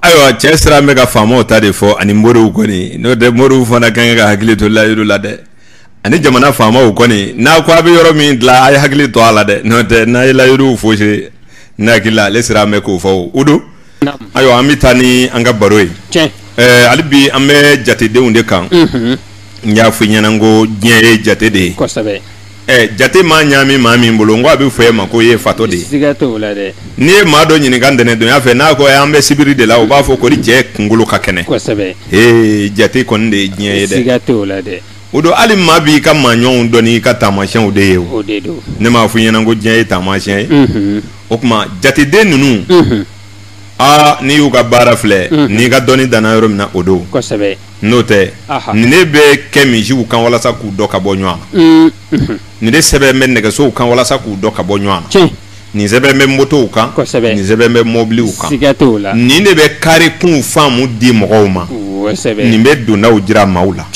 Ayiwa cɛ sira an bɛ ka faamaw ta de fɔ ani moriw kɔni n'o tɛ moriw fana kan ka hakili to layiru la dɛ ani jamana faamaw kɔni n'a ko a bɛ yɔrɔ min dilan a ye hakili to a la dɛ n'o tɛ n'a ye layiruw fosi ne hakili la ale sira an bɛ k'o fɔ o Udu ayiwa an bɛ taa ni an ka baro ye hali bi an bɛ jatedenw de kan n y'a fɔ i ɲɛna n ko diɲɛ ye jate de ye kosɛbɛ jate maa ɲaami maa min bolo n ko a bɛ fɔ e ma ko i ye fato de ye siga t'o la dɛ n'i ye maa dɔ ɲininka ntɛnɛndonya fɛ n'a ko an bɛ sibiri de la o b'a fɔ ko ni cɛ kunkolo ka kɛnɛ kosɛbɛ jate kɔni de ye diɲɛ ye dɛ siga t'o la dɛ o don hali maa b'i ka maaɲɔgɔnw dɔn n'i ka taamasiyɛnw de ye o de don ne m'a fɔ i ɲɛna ko diɲɛ ye taamasiyɛn ye o tuma jateden ninnu n'i y'u ka baara filɛ n'i ka dɔnni danna yɔrɔ min na o don kosɛbɛ n'o tɛ nin de bɛ kɛ misiw kan walasa k'u dɔ ka bɔ ɲɔgɔn na nin de sɛbɛn bɛ nɛgɛsow kan walasa k'u dɔ ka bɔ ɲɔgɔn na nin sɛbɛn bɛ motow kan nin sɛbɛn bɛ mɔbiliw kan siga t'o la nin de bɛ karikun faamu di mɔgɔw ma nin bɛ dondaw jira maaw la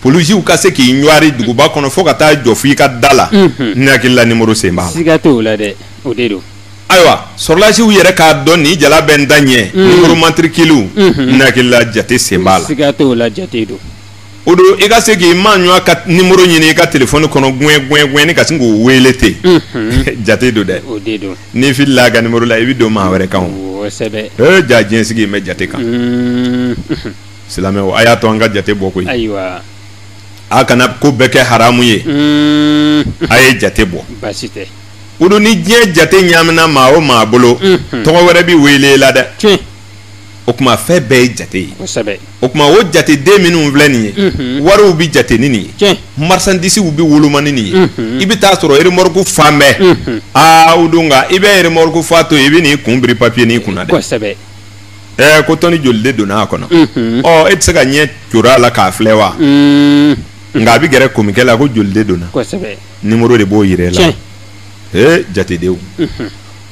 polisiw ka se k'i ɲɔwari duguba kɔnɔ fo ka taa jɔ f'i ka da la ne hakili la nimoro sen b'a la siga t'o la dɛ o de don ayiwa sɔrɔlasiw yɛrɛ k'a dɔn nin jala bɛ n da ɲɛ nimoro matricule ne hakili la jate sen b'a la siga t'o la jate don o don i ka se k'i maaɲɔgɔn ka nimoro ɲini i ka telefɔni kɔnɔ gɛn ka sin k'o wele ten jate don dɛ o de don n'i filila a ka nimoro la i bɛ don maa wɛrɛ kan kosɛbɛ ja diɲɛ sigi in bɛ jate kan silamɛw a y'a to an ka jate bɔ koyi ayiwa a kana ko bɛɛ kɛ haramu ye a ye jate bɔ baasi tɛ o don ni diɲɛ jate ɲaamina maa o maa bolo tɔgɔ wɛrɛ bɛ wele la dɛ o tuma fɛn bɛɛ ye jate ye kosɛbɛ o tuma o jateden minnu filɛ nin ye wariw bɛ jate ni nin ye marisandisiw bɛ woloma ni nin ye i bɛ taa sɔrɔ remɔruku fan bɛɛ o don nka i bɛ remɔruku fa to yen i bɛ n'i kun biri papiye n'i kunna dɛ kosɛbɛ ko tɔni joli de donna a kɔnɔ e tɛ se ka ɲɛ coro a la k'a filɛ wa nka a bɛ gɛrɛ komikɛ la ko joli de donna kosɛbɛ nimoro de b'o yir'e la jatedenw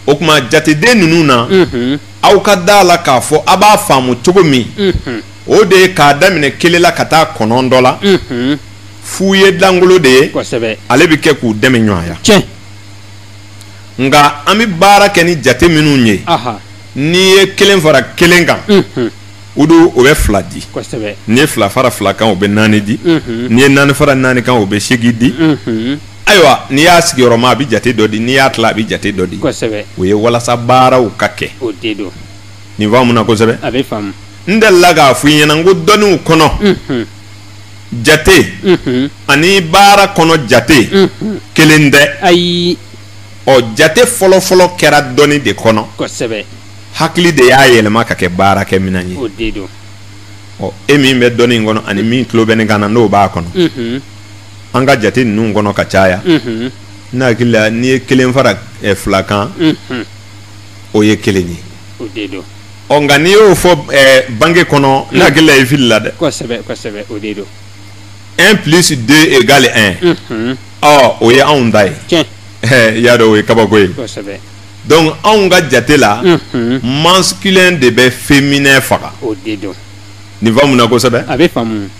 o tuma jateden ninnu na aw ka da la k'a fɔ a b'a faamu cogo min o de ye k'a daminɛ kelen la ka taa kɔnɔn dɔ la f'u ye langolo de ye ale bɛ kɛ k'u dɛmɛ ɲɔgɔnya nka an bɛ baara kɛ ni jate minnu ye n'i ye kelen fara kelen kan o don o bɛ fila di n'i ye fila fara fila kan o bɛ naani di n'i ye naani fara naani kan o bɛ seegin di ayiwa n'i y'a sigiyɔrɔma a bɛ jate dɔ di n'i y'a tila a bɛ jate dɔ di o ye walasa baaraw ka kɛ nin faamu na kosɛbɛ n delila k'a fɔ i ɲɛna n ko dɔnniw kɔnɔ jate ani baara kɔnɔ jate kelen tɛ jate fɔlɔfɔlɔ kɛra dɔnni de kɔnɔ hakili de y'a yɛlɛma ka kɛ baarakɛ minɛn ye e min bɛ dɔnni in kɔnɔ ani min tulo bɛ ne kan na n'o b'a kɔnɔ an ka jate ninnu kɔnɔ ka caya ne hakili la n'i ye kelen fara fila kan o ye kelen ye nka n'i y'o fɔ bange kɔnɔ ne hakili la i fili la dɛ 1 plus 2 égale 1 o ye anw ta ye i y'a dɔn o ye kabako ye donc anw ka jate la masculin de bɛ féminin faga nin faamu na kosɛbɛ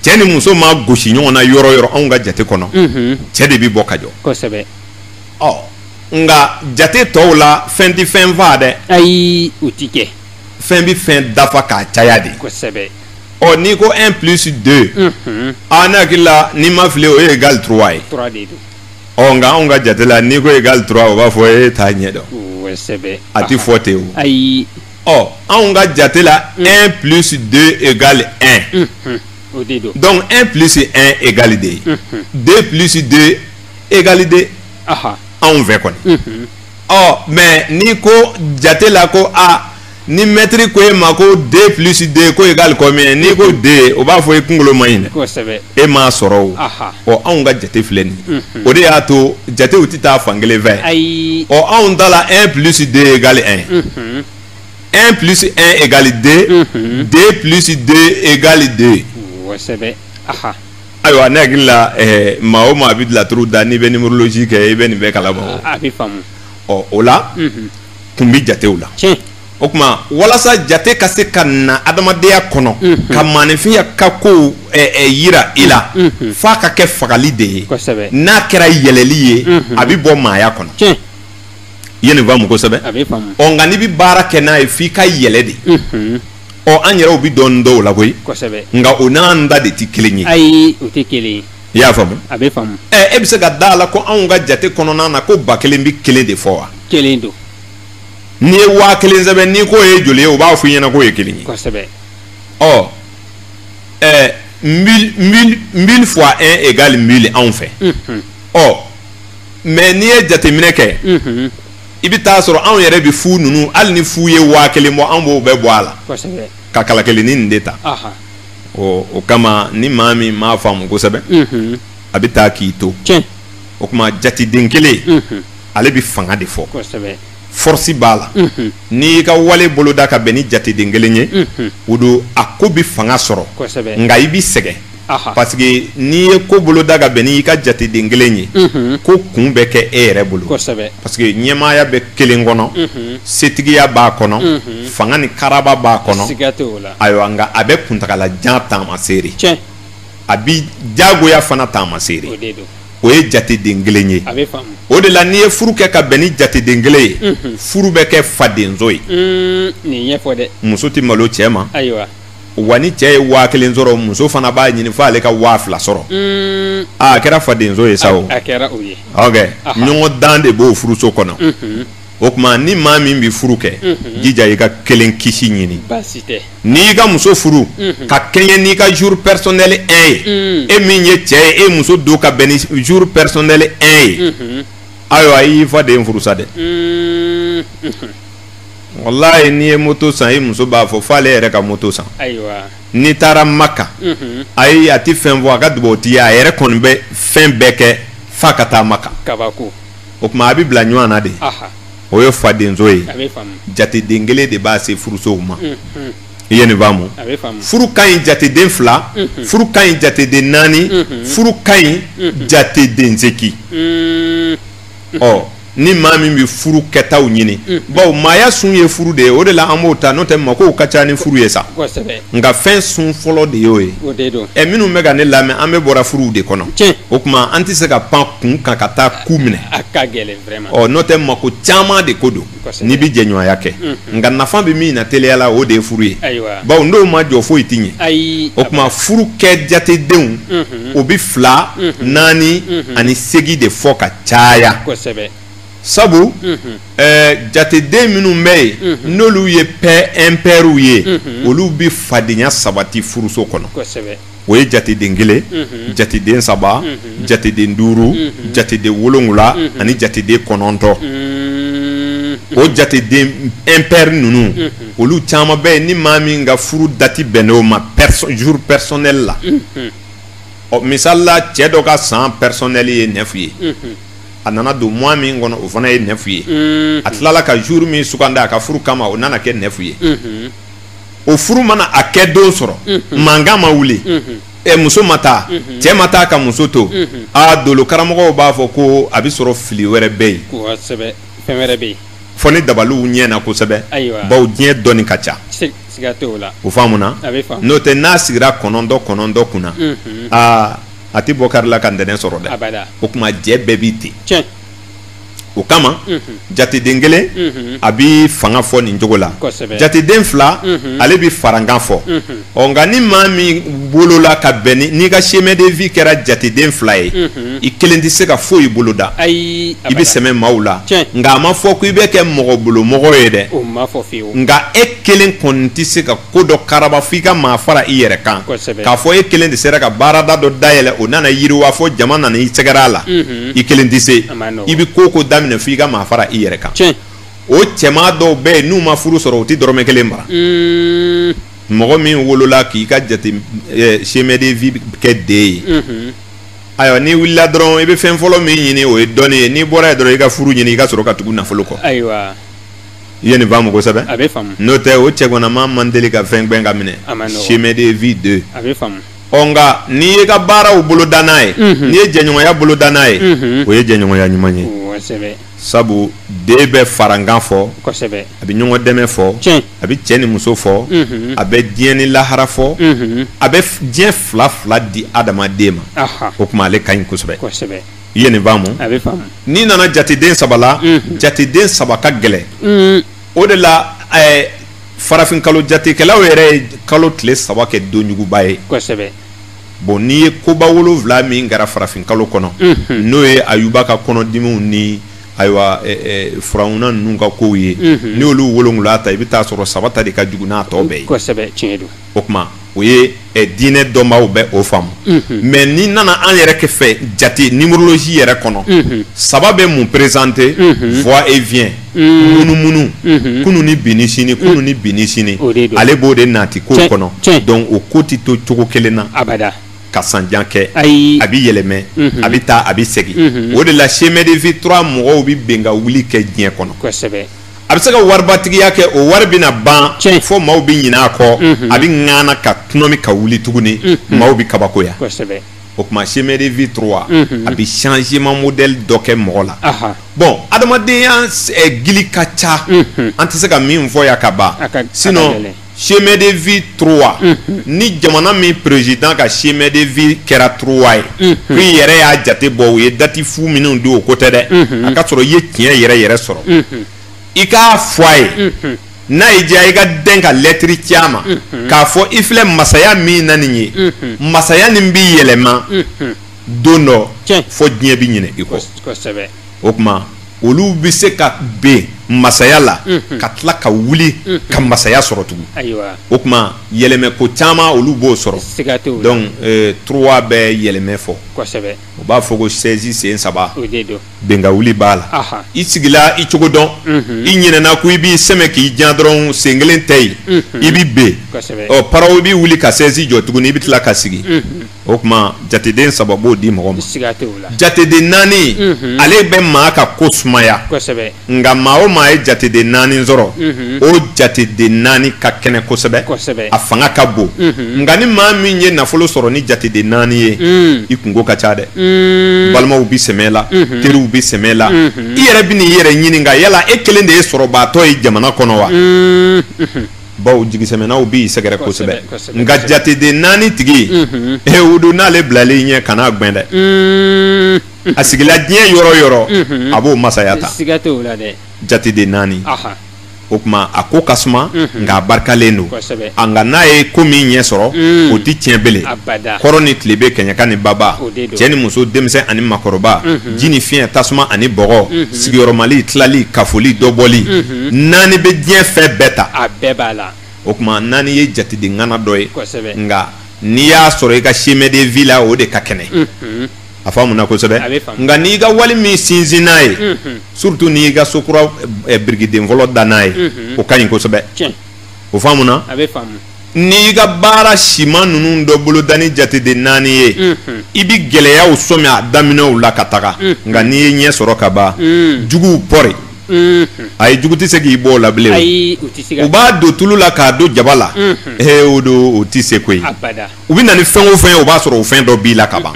cɛ ni muso ma gosi ɲɔgɔn na yɔrɔ yɔrɔ anw ka jate kɔnɔ cɛ de bɛ bɔ ka jɔ nka jate tɔw la fɛn tɛ fɛn faa dɛ fɛn bɛ fɛn dafa k'a caya de n'i ko 1 plus 2 ne hakili la n'i ma fili o ye égal 3 ye nka anw ka jate la n'i ko égal 3 o b'a fɔ e t'a ɲɛ dɔn a tɛ fɔ ten o anw ka jate la 1 plus 2 égale 1 donc 1 plus 1 égale 2 2 plus 2 égale 2 anw fɛ kɔni mais n'i ko jate la ko ni mɛtiri ko e ma ko 2 plus 2 ko égale combien n'i ko 2 o b'a fɔ e kunkolo ma ɲi dɛ e m'a sɔrɔ o anw ka jate filɛ nin o de y'a to jatew tɛ taa fan kelen fɛ anw ta la 1 plus 2 égale 1 1 plus 1 égale 2 2 plus 2 égale 2 ayiwa ne hakili la maa o maa bɛ laturu da n'i bɛ numérologie kɛ i bɛ nin bɛɛ kalama o la kun bɛ jatew la o kuma walasa jate ka se ka na adamadenya kɔnɔ ka maanifinya ka ko yira i la f'a ka kɛ fagali de ye n'a kɛra yɛlɛli ye a bɛ bɔ maaya kɔnɔ i ye nin faamu kosɛbɛ ɔ nka n'i bɛ baara kɛ n'a ye f'i ka yɛlɛ de ɔ an yɛrɛw bɛ dɔɔnin dɔw la koyi nka o n'an da de tɛ kelen ye ayi o tɛ kelen ye i y'a faamu a bɛ faamu e bɛ se ka da la ko anw ka jate kɔnɔna na ko 1000 bɛ 1 de fɔ wa kelen don n'i ye 1000 sɛbɛn n'i ko ye joli ye u b'a fɔ i ɲɛna k'o ye 1 ye kosɛbɛ ɔ 1000 fois 1 égale 1000 anw fɛ ɔ mais n'i ye jateminɛ kɛ i bɛ taa sɔrɔ anw yɛrɛ bɛ fu ninnu hali ni fu ye 1000 bɔ an b'o bɛɛ bɔ a la ka kala kelen ni nin de ta o kama ni maa min m'a faamu kosɛbɛ a bɛ taa k'i to o kuma jateden kelen ale bɛ fanga de fɔ force b'a la n'i ka wale boloda ka bɛn ni jateden kelen ye o don a ko bɛ fanga sɔrɔ nka i bɛ sɛgɛn parce que n'i ye ko boloda ka bɛn n'i ka jateden kelen ye ko kun bɛ kɛ e yɛrɛ bolo parce que ɲɛmaaya bɛ kelen kɔnɔ setigiya b'a kɔnɔ fanga ni karaba b'a kɔnɔ ayiwa nka a bɛ kuntagalajan taamaseere a bi jagoya fana taamaseere o ye jateden kelen ye o de la n'i ye furu kɛ ka bɛn ni jateden kelen ye furu bɛ kɛ fadenzo ye muso tɛ malo cɛ ma wa ni cɛ ye 1000 sɔrɔ muso fana b'a ɲini fɔ ale ka 2000 sɔrɔ a kɛra fadenzo ye sa o ok ɲɔgɔn dan de b'o furuso kɔnɔ o kuma ni maa min bɛ furu kɛ jija i ka kelen kisi ɲini n'i ka muso furu ka kɛɲɛ n'i ka jour personnel 1 ye e min ye cɛ ye e muso don ka bɛn ni jour personnel 1 ye ayiwa i y'i faden furusa dɛ wallahi n'i ye moto san i muso b'a fɔ f'ale yɛrɛ ka moto san n'i taara Maka ayi a tɛ fɛn fɔ a ka dugawu t'i ye a yɛrɛ kɔni bɛ fɛn bɛɛ kɛ f'a ka taa Maka o kuma a bɛ bila ɲɔgɔn na de o ye fadenzo ye jateden kelen de b'a se furusow ma i ye nin faamu furu ka ɲi jateden 2 furu ka ɲi jateden 4 furu ka ɲi jateden 8 ɔ ni maa min bɛ furu kɛtaw ɲini bawo maaya sun ye furu de ye o de la an b'o ta n'o tɛ makow ka ca ni furu ye sa nka fɛn sun fɔlɔ de y'o ye minnu bɛ ka ne lamɛn an bɛ bɔra furuw de kɔnɔ o tuma an tɛ se ka pan kun kan ka taa ku minɛ ɔ n'o tɛ mako caman de ko don n'i bɛ jɛɲɔgɔnya kɛ nka nafa bɛ min na teliya la o de ye furu ye bawo n'o ma jɔ foyi tɛ ɲɛ o tuma furu kɛ jatedenw o bɛ 2 4 ani 8 de fɔ ka caya sabu jateden minnu bɛ yen n'olu ye père impairw ye olu bɛ fadenya sabati furuso kɔnɔ o ye jateden 1 jateden 3 jateden 5 jateden 7 ani jateden 9 o jateden impair ninnu olu caman bɛ yen ni maa min ka furu dati bɛnn'o ma jour personnel la ɔ misali la cɛ dɔ ka san personnel ye 9 ye a nana don mois min kɔnɔ o fana ye 9 ye a tilala ka jour min suganda a ka furu kama o nana kɛ 9 ye o furu mana a kɛ don sɔrɔ mankan ma wuli muso ma taa cɛ ma taa ka muso to dolo karamɔgɔw b'a fɔ ko a bɛ sɔrɔ fili wɛrɛ bɛ yen fɔ ni dabaliw ɲɛna kosɛbɛ bawo diɲɛ dɔnni ka ca o faamuna n'o tɛ n'a sigira 9 kunna a tɛ bɔ kari la ka ntɛnɛn sɔrɔ dɛ o tuma jɛ bɛɛ b'i ten o kama jateden 1 a bɛ fanga fɔ nin cogo la jateden 2 ale bɛ farankan fɔ nka ni maa min bolola ka bɛn n'i ka chemin de vie kɛra jateden 2 ye i kelen tɛ se ka foyi boloda i bɛ sɛmɛ maaw la nka a ma fɔ ko i bɛ kɛ mɔgɔ bolo mɔgɔ ye dɛ nka e kelen kɔni tɛ se ka ko dɔ karaba f'i ka maa fara i yɛrɛ kan k'a fɔ e kelen tɛ sera ka baarada dɔ dayɛlɛ o nana yiriwa fɔ jama nana i sɛgɛrɛ a la i kelen tɛ se i bɛ ko daminɛ f'i ka maa fara i yɛrɛ kan o cɛman dɔw bɛ yen n'u ma furu sɔrɔ u tɛ dɔrɔmɛ 1 mara mɔgɔ min wolola k'i ka chemin de vie kɛ den ye ayiwa n'i wulila dɔrɔn i bɛ fɛn fɔlɔ min ɲini o ye dɔnni ye n'i bɔra yen dɔrɔn i ka furu ɲini i ka sɔrɔ ka tugu nafolo kɔ i ye nin faamu kosɛbɛ n'o tɛ o cɛganaman man deli ka fɛn gbɛn ka minɛ chemin de vie 2 nka n'i ye ka baaraw boloda n'a ye n'i ye jɛɲɔgɔnya boloda n'a ye o ye jɛɲɔgɔnya ɲuman ye sabu den bɛ farankan fɔ kosɛbɛ a bɛ ɲɔgɔn dɛmɛ fɔ a bɛ cɛ ni muso fɔ a bɛ diɲɛ ni lahara fɔ a bɛ diɲɛ fila fila di adamaden ma o tuma ale ka ɲi kosɛbɛ i ye nin faamu n'i nana jateden saba la jateden saba ka gɛlɛn o de la farafin kalo jatekɛlaw yɛrɛ ye kalo tile saba kɛ donjuguba ye bon n'i ye koba 7 min kɛra farafin kalo kɔnɔ n'o ye Ayuba ka kɔnɔdimiw ni ayiwa furawuna ninnu ka kow ye ni olu 7 ta i bɛ taa sɔrɔ 3 ta de ka jugu n'a tɔ bɛɛ ye o tuma o ye diinɛ dɔnbaaw bɛ o faamu mais n'i nana an yɛrɛ kɛ fɛ jate numérologie yɛrɛ kɔnɔ 3 bɛ mun présenter va et vient munumunu kunu ni bi ni sini kunu ni bi ni sini ale b'o de nati ko kɔnɔ donc o ko tɛ to cogo kelen na abada ka sanjan kɛ a bɛ yɛlɛmɛ a bɛ taa a bɛ segin o de la chemin de vie 3 mɔgɔw bɛ bɛn ka wuli kɛ diɲɛ kɔnɔ a bɛ se ka waribatigiya kɛ o wari bɛna ban fo maaw bɛ ɲinɛ a kɔ a bɛ ŋaana ka tunɔmi ka wuli tuguni maaw bɛ kabakoya o tuma chemin de vie 3 a bɛ changement modèle dɔ kɛ mɔgɔ la bon adamadenya gili ka ca an tɛ se ka min fɔ yan ka ban sinon chemin de vie 3 ni jamana min président ka chemin de vie kɛra 3 ye k'i yɛrɛ y'a jate bɔ u ye date fu minnu di o ko tɛ dɛ a ka sɔrɔ i ye tiɲɛ yɛrɛ sɔrɔ i k'a fɔ a ye n'a y'i diya i ka den ka lettre ci a ma k'a fɔ i filɛ masaya min na nin ye masaya nin b'i yɛlɛma don dɔ fo diɲɛ bɛ ɲinɛ i kɔ o tuma olu bɛ se ka ben masaya la ka tila ka wuli ka masaya sɔrɔ tugun o tuma yɛlɛmɛ ko caman olu b'o sɔrɔ donc 3 bɛ yɛlɛmɛ fɔ o b'a fɔ ko 16 sen 3 benga wuli b'a la i sigila i cogo dɔn i ɲinɛna ko i b'i sɛmɛ k'i jan dɔrɔn sen kelen tɛ yen i b'i ben ɔ paraw b'i wuli ka 16 jɔ tuguni i bɛ tila ka sigi o tuma jateden 3 b'o di mɔgɔ ma jateden 4 ale bɛ maa ka ko sumaya nka maa o maa ye jateden 4 sɔrɔ o jateden 4 ka kɛnɛ kosɛbɛ a fanga ka bon nka ni maa min ye nafolo sɔrɔ ni jateden 4 ye i kungo ka ca dɛ balimaw bi sɛmɛ la teriw bi sɛmɛ la i yɛrɛ bɛ n'i yɛrɛ ɲininka yala e kelen de ye sɔrɔbaatɔ ye jamana kɔnɔ wa baw jigisɛmɛnaw b'i sɛgɛrɛ kosɛbɛ nka jateden 4 tigi o don n'ale bilalen ɲɛ kana gbɛn dɛ a sigila diɲɛ yɔrɔ yɔrɔ a b'o masaya ta jateden 4 o tuma a ko ka suma nka a barikalen don nka n'a ye ko min ɲɛ sɔrɔ o tɛ tiɲɛ bele kɔrɔ ni tile bɛ kɛɲɛka ni baba cɛ ni muso denmisɛn ani makɔrɔba ji ni fiɲɛ tasuma ani bɔgɔ sigiyɔrɔmali tilali kafoli dɔbɔli 4 bɛ diɲɛ fɛn bɛɛ ta o tuma 4 ye jateden ŋana dɔ ye nka n'i y'a sɔrɔ i ka chemin de vie la o de ka kɛnɛ a faamuna kosɛbɛ nka n'i ka wali min sinsin n'a ye surtout n'i ka sokura birikiden fɔlɔ da n'a ye o ka ɲi kosɛbɛ o faamuna n'i ka baara siman ninnu dɔ boloda ni jateden 4 ye i bɛ gɛlɛyaw sɔmi a daminɛw la ka taga nka n'i ye ɲɛ sɔrɔ ka ban juguw pɔri ayi jugu tɛ se k'i bɔ o la bilen u b'a don tulu la k'a don jaba la o don o tɛ se koyi u bɛ na ni fɛn o fɛn ye o b'a sɔrɔ o fɛn dɔ b'i la ka ban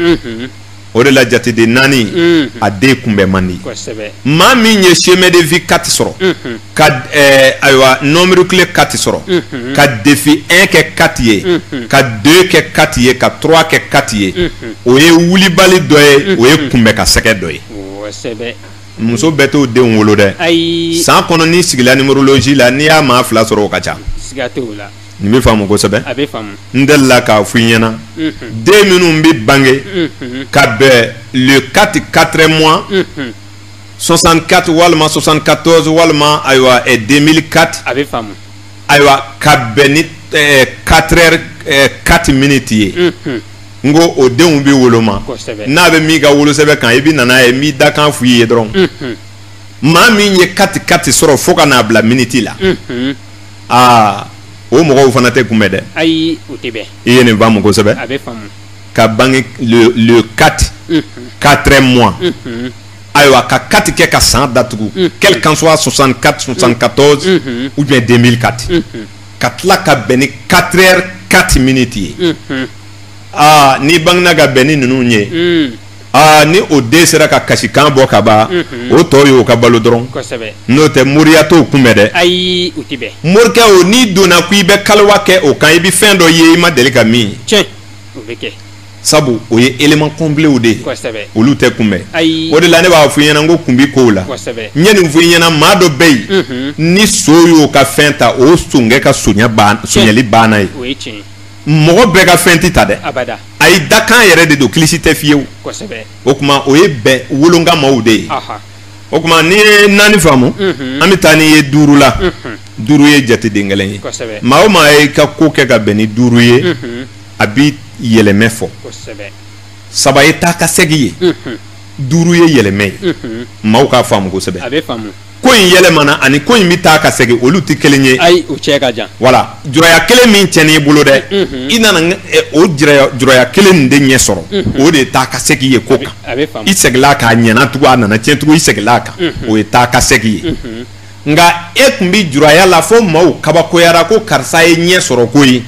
o de la jateden 4 a den kunbɛ man di maa min ye chemin de vie 4 sɔrɔ ka ayiwa nombre clé 4 sɔrɔ ka défi 1 kɛ 4 ye ka 2 kɛ 4 ye ka 3 kɛ 4 ye o ye wulibali dɔ ye o ye kunbɛ ka sɛgɛ dɔ ye muso bɛɛ t'o denw wolo dɛ san kɔnɔ n'i sigila numérologie la n'i y'a maa 2 sɔrɔ o ka ca nin bɛ faamu kosɛbɛ n delila k'a fɔ i ɲɛna den minnu bɛ bange ka bɛn le 4 mois 64 walima 74 walima ayiwa 2004 ayiwa ka bɛn ni 4 heures 4 minutes ye n ko o denw bɛ woloma n'a bɛ min ka wolosɛbɛn kan i bɛ nana ye n b'i dakan f'i ye dɔrɔn maa min ye 4 sɔrɔ fo ka n'a bila miniti la o mɔgɔw fana tɛ kunbɛn dɛ ayi o tɛ bɛn i ye nin faamu kosɛbɛ a bɛ faamu ka bange le 4 mois ayiwa ka 4 kɛ ka san datugu quel qu'en soit 64 74 ou bien 2004 ka tila ka bɛn ni 4 heures 4 minutes ye n'i bangena ka bɛn ni ninnu ye ni o den sera ka kasikan bɔ ka ban o tɔ y'o ka balo dɔrɔn n'o tɛ moriya t'o kunbɛn dɛ ayi u ti bɛn morikɛ o n'i donna ko i bɛ kaliwa kɛ o kan i bɛ fɛn dɔ ye i ma deli ka min ye o bɛ kɛ sabu o ye élément complet o de ye olu tɛ kunbɛn o de la ne b'a fɔ i ɲɛna n ko kun bi kow la n ye nin fɔ i ɲɛna maa dɔ bɛ yen ni so y'o ka fɛn ta o sonkɛ ka soɲɛli banna ye mɔgɔ bɛɛ ka fɛn tɛ ta dɛ a ye dakan yɛrɛ de don kilisi tɛ fiyewu o tuma o ye bɛn wolonkamaaw de ye o tuma n'i ye 4 faamu an bɛ taa n'i ye 5 la 5 ye jateden kelen ye maa o maa ye ka ko kɛ ka bɛn ni 5 ye a bi yɛlɛmɛ fɔ 3 ye taa ka segin ye 5 ye yɛlɛmɛ ye maaw k'a faamu kosɛbɛ ko in yɛlɛmana ani ko in bɛ taa ka segin olu tɛ kelen ye ayi o cɛ ka jan voilà juraya kelen min tiɲɛn'i i bolo dɛ i nana o juraya kelen nin de ɲɛ sɔrɔ o de ye taa ka segin ye ko kan i seginna k'a ɲɛna tugun a nana tiɲɛ tugun i seginna a kan o ye taa ka segin ye nka e tun bɛ juraya la fo maaw kabakoyara ko karisa ye ɲɛ sɔrɔ ko ye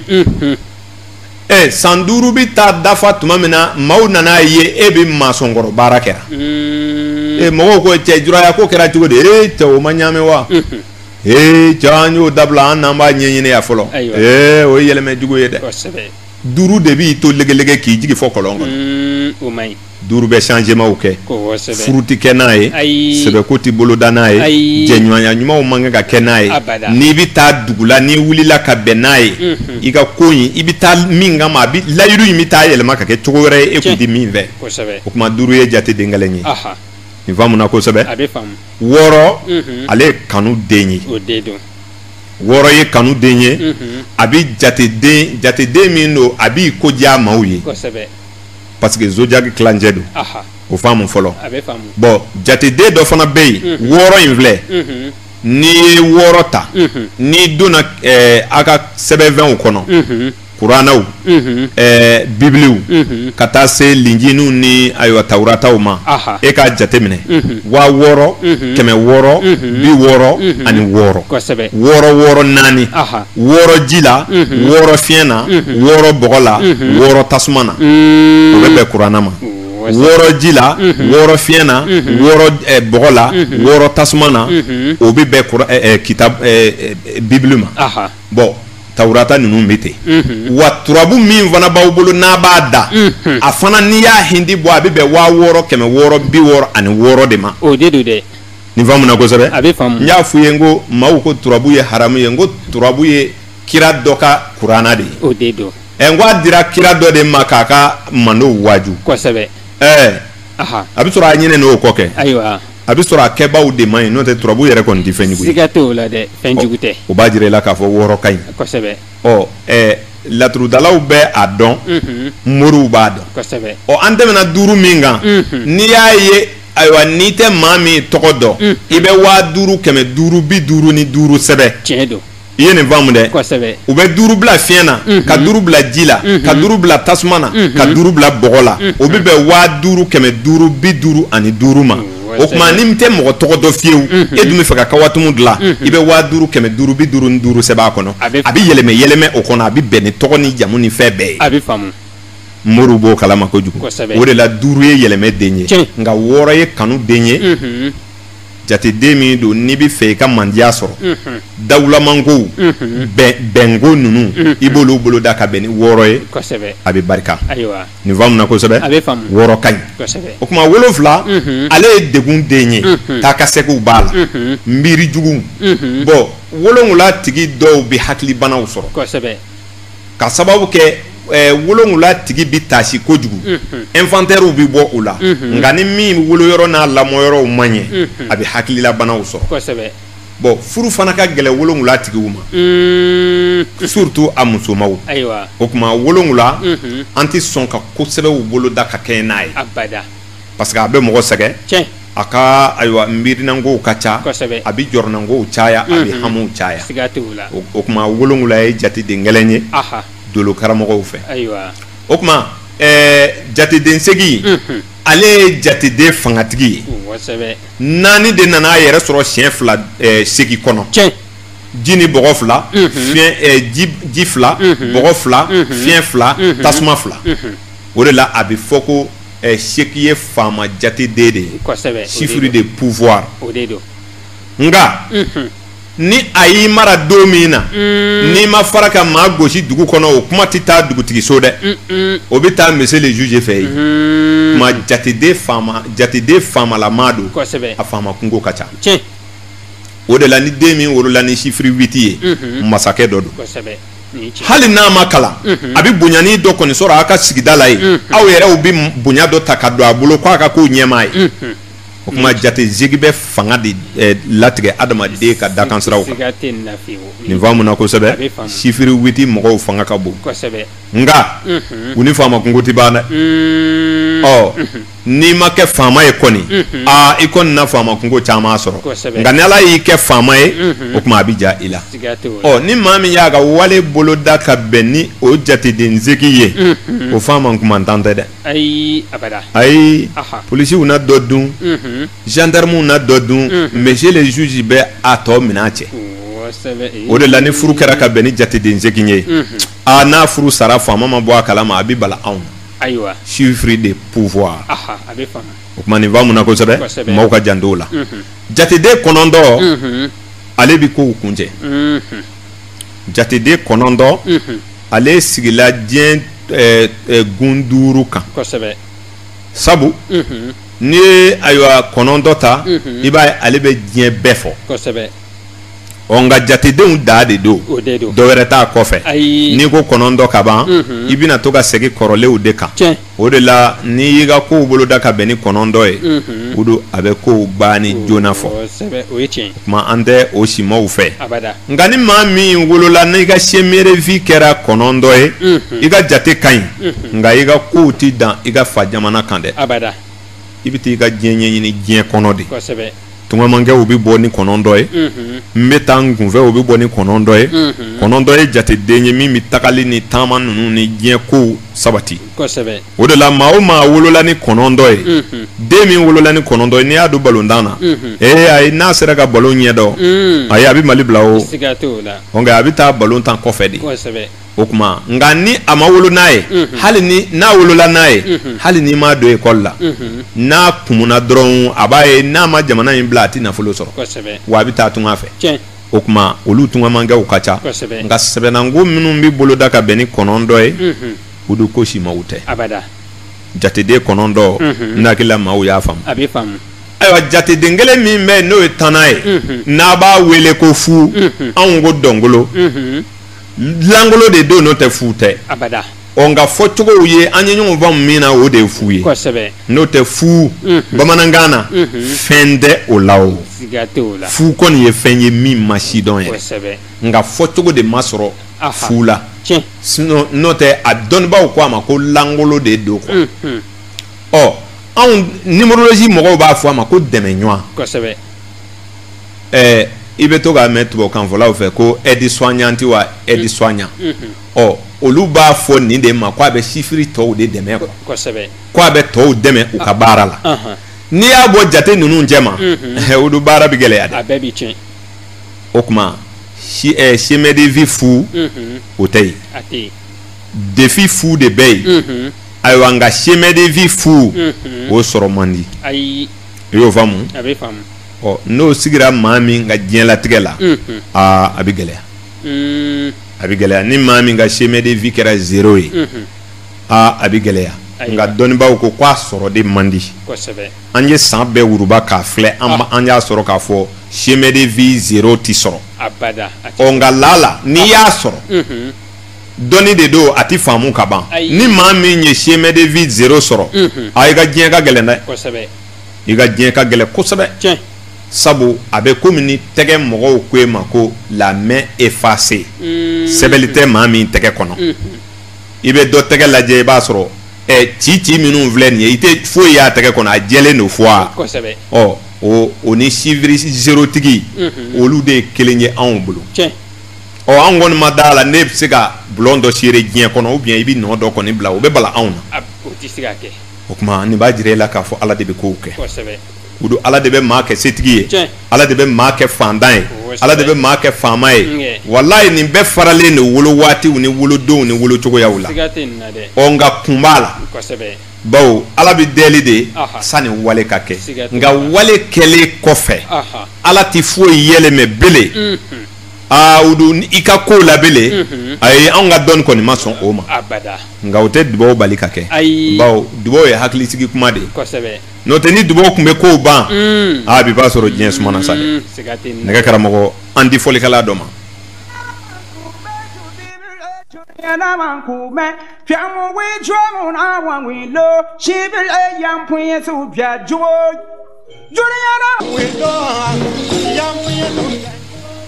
san 5 bɛ taa dafa tuma min na maaw nana ye e bɛ masɔnkɔrɔ baara kɛra mɔgɔw ko cɛ juraya ko kɛra cogo di cɛ o ma ɲaamɛ wa cɛ an y'o dabila an n'an b'a ɲɛɲini yan fɔlɔ o ye yɛlɛmɛ jugu ye dɛ 5 de b'i to legelege k'i jigi fɔ kɔlɔn kɔnɔ 5 bɛ changement kɛ furu tɛ kɛ n'a ye sɛbɛko tɛ boloda n'a ye jɛɲɔgɔnya ɲumanw man kan ka kɛ n'a ye n'i bɛ taa dugu la n'i wulila ka bɛn n'a ye i ka ko in i bɛ taa min kama layiru in bɛ taa yɛlɛma ka kɛ cogo wɛrɛ ye e kun tɛ min fɛ o tuma 5 ye jateden kelen ye nin faamuna kosɛbɛ 6 ale ye kanu den ye 6 ye kanu den ye a bɛ jateden min don a b'i ko diya maaw ye parce que zodiac kilancɛ don o faamu fɔlɔ bon jateden dɔ fana bɛ yen 6 in filɛ n'i ye 6 ta n'i donna a ka sɛbɛnfɛnw kɔnɔ kuranaw bibiliw ka taa se linjiniw ni ayiwa tawurataw ma e k'a jate minɛ 6,000 600 60 ani 6 6 4 6 ji la 6 fiɲɛ na 6 bɔgɔ la 6 tasuma na o bɛ bɛn kurana ma 6 ji la 6 fiɲɛ na 6 bɔgɔ la 6 tasuma na o bɛ bɛn kitab bibili ma bon tawurata ninnu bɛ ten wa turabu min fana b'aw bolo n'a b'a da a fana n'i y'a hindi bɔ a bɛ bɛn 600 600 60 ani 6 de ma o de don dɛ nin faamuna kosɛbɛ a bɛ faamu n y'a f'u ye n ko maaw ko turabu ye haramu ye n ko turabu ye kira dɔ ka kuranna de ye o de don n ko a dira kira dɔ de ma k'a ka mandow waaju kosɛbɛ a bɛ sɔrɔ a ɲinɛ n'o kɔ kɛ ayiwa a bɛ sɔrɔ a kɛbaaw de man ɲi n'o tɛ turabu yɛrɛ kɔni tɛ fɛn jugu ye siga t'o la dɛ fɛn jugu tɛ o b'a jira i la k'a fɔ 6 ka ɲi kosɛbɛ laturudalaw bɛ a dɔn moriw b'a dɔn kosɛbɛ an tɛmɛna 5 min kan n'i y'a ye ayiwa n'i tɛ maa min tɔgɔ dɔn i bɛ 5,500 50 ni 5 sɛbɛn tiɲɛ don i ye nin faamu dɛ kosɛbɛ u bɛ 5 bila fiɲɛ na ka 5 bila ji la ka 5 bila tasuma na ka 5 bila bɔgɔ la o bɛ bɛn 5,500 50 ani 5 ma o tuma ni tɛ mɔgɔ tɔgɔ dɔ fiyewu e dun bɛ fɛ ka kawatumu dilan i bɛ 5,500 50 ni 5 sɛbɛn a kɔnɔ a bɛ yɛlɛmɛ o kɔnɔ a bɛ bɛn ni tɔgɔ ni jamu ni fɛn bɛɛ ye a bɛ faamu moriw b'o kalama kojugu o de la 5 ye yɛlɛmɛ den ye nka 6 ye kanu den ye jateden min don n'i bɛ fɛ i ka mandiya sɔrɔ dawulamankow bɛnko ninnu i b'olu bolo da ka bɛn ni 6 ye a bɛ barika nin faamuna kosɛbɛ 6 ka ɲi o tuma 7 ale ye degun den ye taa ka segiw b'a la miiri juguw bon 7 tigi dɔw bɛ hakilibanaw sɔrɔ ka sababu kɛ 7 tigi bɛ taasi kojugu inventaire bɛ bɔ o la nka ni min woloyɔrɔ n'a lamɔyɔrɔw man ɲɛ a bɛ hakililabanaw sɔrɔ bon furu fana ka gɛlɛ 7 tigiw ma surtout a musomaw o tuma 7 an tɛ sɔn ka kosɛbɛ bolo da ka kɛ n'a ye parce que a bɛ mɔgɔ sɛgɛn a ka ayiwa miirinankow ka ca a bɛ jɔrɔnankow caya a bɛ hamiw caya o tuma 7 ye jateden gɛlɛn ye dolo karamɔgɔw fɛ o tuma jateden segi ale ye jateden fangatigi ye 4 de nana a yɛrɛ sɔrɔ siɲɛ 2 segi kɔnɔ ji ni bɔgɔ 2 ji 2 bɔgɔ 2 fiɲɛ 2 tasuma 2 o de la a bɛ fɔ ko seki ye faama jateden de kosɛbɛ chiffre de pouvoir o de don nga ni a y'i mara don min na n'i ma fara ka maa gosi dugu kɔnɔ o kuma tɛ taa dugutigi so dɛ o bɛ taa monsieur le juge fɛ yen kuma jateden faamalamaa don kosɛbɛ a faama kungo ka ca tiɲɛ o de la ni den min wolola ni chiffre 8 ye masakɛ dɔ don kosɛbɛ hali n'a ma kalan a bɛ bonyani dɔ kɔni sɔrɔ aw ka sigida la yen aw yɛrɛw bɛ bonya dɔ ta ka don a bolo k'a ka k'o ɲɛmaa ye o kuma jate zigi bɛ fanga de latigɛ adamaden ka dakansiraw kan nin faamu na kosɛbɛ chiffre 8 mɔgɔw fanga ka bon nga u ni faama kungo tɛ ban dɛ ɔ n'i ma kɛ faama ye kɔni i kɔni na faama kungo caman sɔrɔ nka ni ala y'i kɛ faama ye o kuma a bɛ ja i la ɔ ni maa min y'a ka wale bolo da ka bɛn ni o jateden zigi ye o faama kumantan tɛ dɛ ayi polisiw na dɔ dun gendarmew na dɔ dun monsieur le juge bɛ a tɔ minɛ a cɛ o de la ni furu kɛra ka bɛn ni jateden zigi ye n'a furu sara faama ma bɔ a kalama a bɛ bala anw ayiwa chiffre de pouvoir a bɛ faamu o kuma nin faamu na kosɛbɛ maaw ka jan t'o la jateden 9 ale bi kow kuncɛ jateden 9 ale sigila diɲɛ gun 5 kan kosɛbɛ sabu n'i ye ayiwa 9 ta i b'a ye ale bɛ diɲɛ bɛɛ fɔ kosɛbɛ nka jatedenw da de don dɔ wɛrɛ t'a kɔfɛ n'i ko 9 ka ban i bɛna to ka segin kɔrɔlenw de kan o de la n'i y'i ka kow boloda ka bɛn ni 9 ye o don a bɛ kow banni joona fɔ kuma an tɛ o simaw fɛ nka ni maa min wolola n'i ka semerevi kɛra 9 ye i ka jate ka ɲi nka i ka kow ti dan i ka fa jamana kan dɛ i bɛ taa i ka diɲɛ ɲɛɲini diɲɛ kɔnɔ de tungamankɛ u bɛ bɔ ni 9 ye n bɛ taa n kunfɛ u bɛ bɔ ni 9 ye 9 ye jateden ye min bɛ tagali ni taama ninnu ni diɲɛ kow sabati o de la maa o maa wolola ni 9 ye den min wolola ni 9 ye n'i y'a don balontan na ayi n'a sera ka balon ɲɛ dɔn ayi a bɛ Mali bila o nka a bɛ taa balontan kɔfɛ de o kuma nka ni a ma wolo n'a ye hali ni n'a wolola n'a ye hali n'i m'a don ekɔli la n'a kumuna dɔrɔn a b'a ye n'a ma jamana in bila a tɛ nafolo sɔrɔ wa a bɛ taa tunga fɛ o kuma olu tungamankɛw ka ca nka sɛbɛnnanko minnu bɛ boloda ka bɛn ni 9 ye o don ko si maaw tɛ jateden 9 n hakili la maaw y'a faamu ayiwa jateden kelen min bɛ n'o ye tanna ye n'a b'a wele ko fu anw ko dɔnkolo langolo de don n'o tɛ fu tɛ nka fɔcogow ye an ye ɲɔgɔn faamu min na o de ye fu ye n'o tɛ fu bamanankan na fɛn tɛ o la o fu kɔni ye fɛn ye min ma sidɔn yɛrɛ nka fɔcogo de ma sɔrɔ fu la n'o tɛ a dɔnnibaaw ko a ma ko langolo de don anw numérologie mɔgɔw b'a fɔ a ma ko dɛmɛɲɔgɔn i bɛ to k'a mɛn tubabukanfɔlaw fɛ ko aide soignante wa aide soignant olu b'a fɔ nin de ma ko a bɛ chiffre tɔw de dɛmɛ ko a bɛ tɔw dɛmɛ u ka baara la n'i y'a bɔ jate ninnu cɛ ma o don baara bɛ gɛlɛya dɛ o kuma chemin de vie fu o tɛ yen défi fu de bɛ yen ayiwa nka chemin de vie fu o sɔrɔ man di i y'o faamu n'o sigira maa min ka diɲɛlatigɛ la a bɛ gɛlɛya ni maa min ka chemin de vie kɛra 0 ye a bɛ gɛlɛya nka dɔnnibaaw ko k'a sɔrɔ de man di an ye san bɛɛ wuruba k'a filɛ an y'a sɔrɔ k'a fɔ chemin de vie 0 tɛ sɔrɔ nka lala n'i y'a sɔrɔ dɔnni de don a tɛ faamu ka ban ni maa min ye chemin de vie 0 sɔrɔ i ka diɲɛ ka gɛlɛn dɛ i ka diɲɛ ka gɛlɛn kosɛbɛ sabu a bɛ komi ni tɛgɛ mɔgɔw ko e ma ko la main effacée sɛbɛnni tɛ maa min tɛgɛ kɔnɔ i bɛ dɔ tɛgɛ lajɛ i b'a sɔrɔ ci minnu filɛ nin ye i tɛ foyi y'a tɛgɛ kɔnɔ a jɛlen don fwa o ni chiffre 0 tigi olu de ye kelen ye anw bolo anw kɔni ma da la ne bɛ se ka bulon dɔ seere diɲɛ kɔnɔ ou bien i bɛ nɔ dɔ kɔni bila o bɛ bala anw na o kuma nin b'a jira i la k'a fɔ ala de bɛ kow kɛ o don ala de bɛ maa kɛ setigi ye ala de bɛ maa kɛ fantan ye ala de bɛ maa kɛ faama ye walayi nin bɛɛ faralen de wolo waatiw ni wolodonw ni wolo cogoyaw la nka kun b'a la bawo ala bi deli de Aha. sani wale ka kɛ Siga t'o nka la. wale kɛlen kɔfɛ Aha. ala ti foyi yɛlɛmɛ bele udu i ka ko la bele ayi an ka dɔnni kɔni ma sɔn o ma Abada. nka o tɛ dubaw bali ka kɛ Ayi. bawo dubaw ye hakilisigi kuma de ye Kosɛbɛ. n'o tɛ ni dubaw tun bɛ kow ban bi b'a sɔrɔ diɲɛ sumana sa dɛ Siga tɛ nin na. nɛgɛ karamɔgɔ an di fɔlikɛla dɔ ma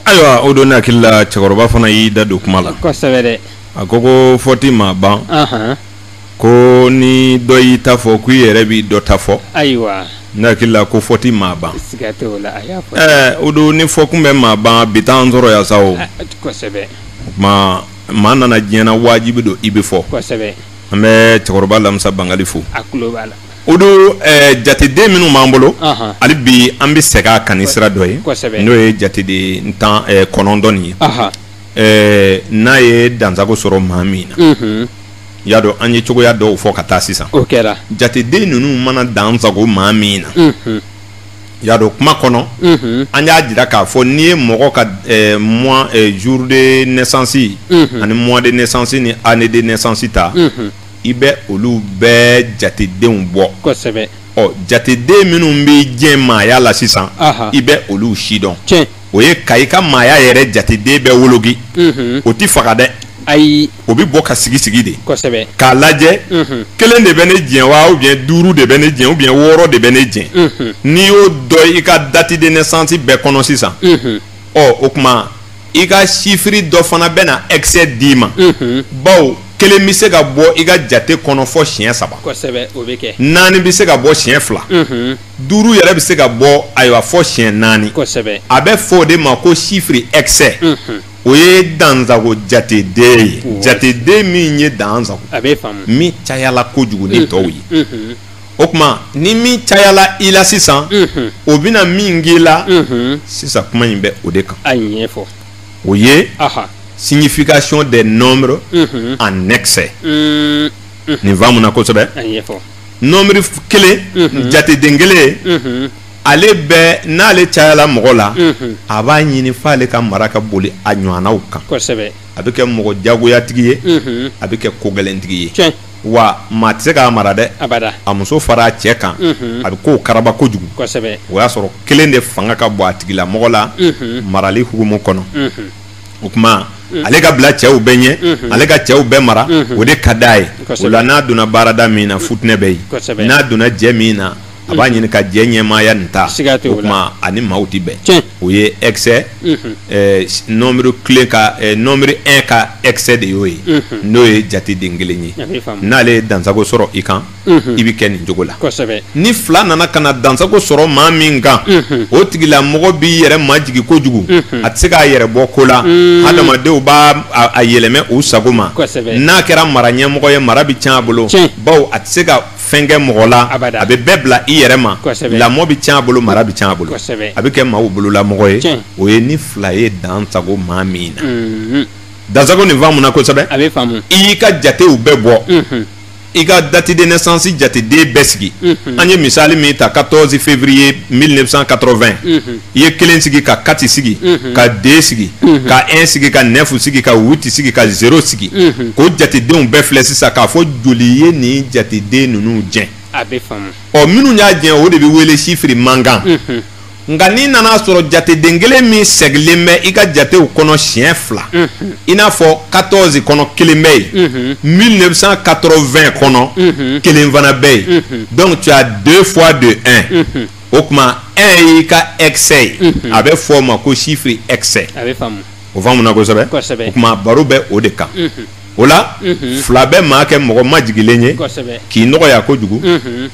ayiwa o don ne hakili la cɛkɔrɔba fana y'i da don kuma la Kosɛbɛ dɛ. a ko fɔti ma ban Ahan. ko ni dɔ y'i ta fɔ k'i yɛrɛ b'i dɔ ta fɔ Ayiwa. ne hakili la ko fɔti ma ban Siga t'o la. A y'a fɔ. o don ni fɔ kun bɛ ma ban bi t'an sɔrɔ yan sa o Kosɛbɛ. maa nana diɲɛ na wajibi don i bɛ fɔ Kosɛbɛ. an bɛ cɛkɔrɔba lamisa bangali fo A tulo b'a la. o don jateden minnu b'an bolo Ahan. hali bi an bɛ segin a kan ni sira dɔ ye Kosɛbɛ. n'o ye jateden tan kɔnɔntɔn nin ye Aha. n'a ye dansago sɔrɔ maa min na y'a dɔn an ye cogoya dɔw fɔ ka taa sisan O kɛra. jateden ninnu mana dansago maa min na y'a dɔn kuma kɔnɔ an y'a jira k'a fɔ n'i ye mɔgɔ ka mois jour de naissance ani mois de naissance ni année de naissance ta i bɛ olu bɛɛ jatedenw bɔ Kosɛbɛ. jateden minnu bɛ diɲɛ maaya la sisan Aha. i bɛ olu si dɔn Tiɲɛ. o ye ka i ka maaya yɛrɛ jateden bɛɛ wologi o ti faga dɛ Ayi. o bi bɔ ka sigi sigi de Kosɛbɛ. k'a lajɛ kelen de bɛ ne jɛn wa ou bien duuru de bɛ ne jɛn ou bien wɔɔrɔ de bɛ ne jɛn n'i y'o dɔn i ka date de naissance bɛɛ kɔnɔ sisan o tuma i ka chiffre dɔ fana bɛ na excès d'i ma bawo kelen bɛ se ka bɔ i ka jate kɔnɔ fɔ siɲɛ 3 Kosɛbɛ. O bɛ kɛ. 4 bɛ se ka bɔ siɲɛ 2 duuru yɛrɛ bɛ se ka bɔ ayiwa fɔ siɲɛ 4 Kosɛbɛ. a bɛ fɔ o de ma ko chiffre excès o ye dansago jateden ye jateden min ye dansago A bɛ faamu. min cayala kojugu ni tɔw ye o tuma ni min cayala i la sisan o bɛna min k'i la sisan kuma in bɛ o de kan A ɲɛfɔ. o ye Aha. signification des nombres en excès nin faamu na kosɛbɛ A ɲɛfɔ. nombre kelen jateden kelen ale bɛ n'ale cayala mɔgɔ la a b'a ɲini f'ale ka mara ka boli a ɲɔgɔnnaw kan Kosɛbɛ. a bɛ kɛ mɔgɔ jagoyatigi ye a bɛ kɛ kogɛlɛntigi ye Tiɲɛ. wa maa tɛ se k'a mara dɛ Abada. a muso fara a cɛ kan a bɛ k'o karaba kojugu Kosɛbɛ. o y'a sɔrɔ kelen de fanga ka bon a tigila mɔgɔ la marali hukumu kɔnɔ o tuma ale ka bila cɛw bɛɛ ɲɛ ale ka cɛw bɛɛ mara o de ka d'a ye o la n'a donna baarada min na futinɛ bɛ yen n'a donna jɛ min na a b'a ɲini ka jɛ ɲɛmaaya nin ta Siga t'o la. o tuma ani maaw tɛ bɛn Tiɲɛ. o ye excès nombre clé ka nombre 1 ka excès de y'o ye n'o ye jateden kelen ye A bɛ faamu. n'ale ye dansago sɔrɔ i kan i bɛ kɛ nin cogo la Kosɛbɛ. ni fila nana ka na dansago sɔrɔ maa min kan o tigila mɔgɔ b'i yɛrɛ majigi kojugu a tɛ se k'a yɛrɛ bɔ ko la hadamadenw b'a a yɛlɛmɛ u sago ma Kosɛbɛ. n'a kɛra mara ɲɛmɔgɔ ye mara bɛ tiɲɛ a bolo Tiɲɛ. bawo a tɛ se ka fɛn kɛ mɔgɔ la Abada. a bɛ bɛɛ bila i yɛrɛ ma Kosɛbɛ. lamɔ bɛ tiɲɛ a bolo mara bɛ tiɲɛ a bolo Kosɛbɛ. a bɛ kɛ maaw bololamɔgɔ ye Tiɲɛ. o ye ni fila ye dansago maa min na dansago nin faamu na kosɛbɛ A bɛ faamu. i y'i ka jatew bɛɛ bɔ i ka date de naissance jateden bɛɛ sigi an ye misali min ta 14 février 1980 i ye kelen sigi ka 4 sigi ka 2 sigi ka 1 sigi ka 9 sigi ka 8 sigi ka 0 sigi k'o jatedenw bɛɛ filɛ sisan k'a fɔ joli ye nin jateden ninnu jɛn A bɛ faamu. minnu y'a jɛn o de bɛ wele chiffre mankan nka n'i nana sɔrɔ jateden kelen min sɛgilen bɛ i ka jatew kɔnɔ siɲɛ 2 i n'a fɔ 14 kɔnɔ kelen bɛ yen 1980 kɔnɔ kelen fana bɛ yen donc tu as 2 fois de 1 o tuma 1 y'i ka excès ye a bɛ fɔ o ma ko chiffre excès A bɛ faamu. o faamu na kosɛbɛ Kosɛbɛ. o tuma baro bɛ o de kan o la fila bɛ maa kɛ mɔgɔ majigilen ye Kosɛbɛ. k'i nɔgɔya kojugu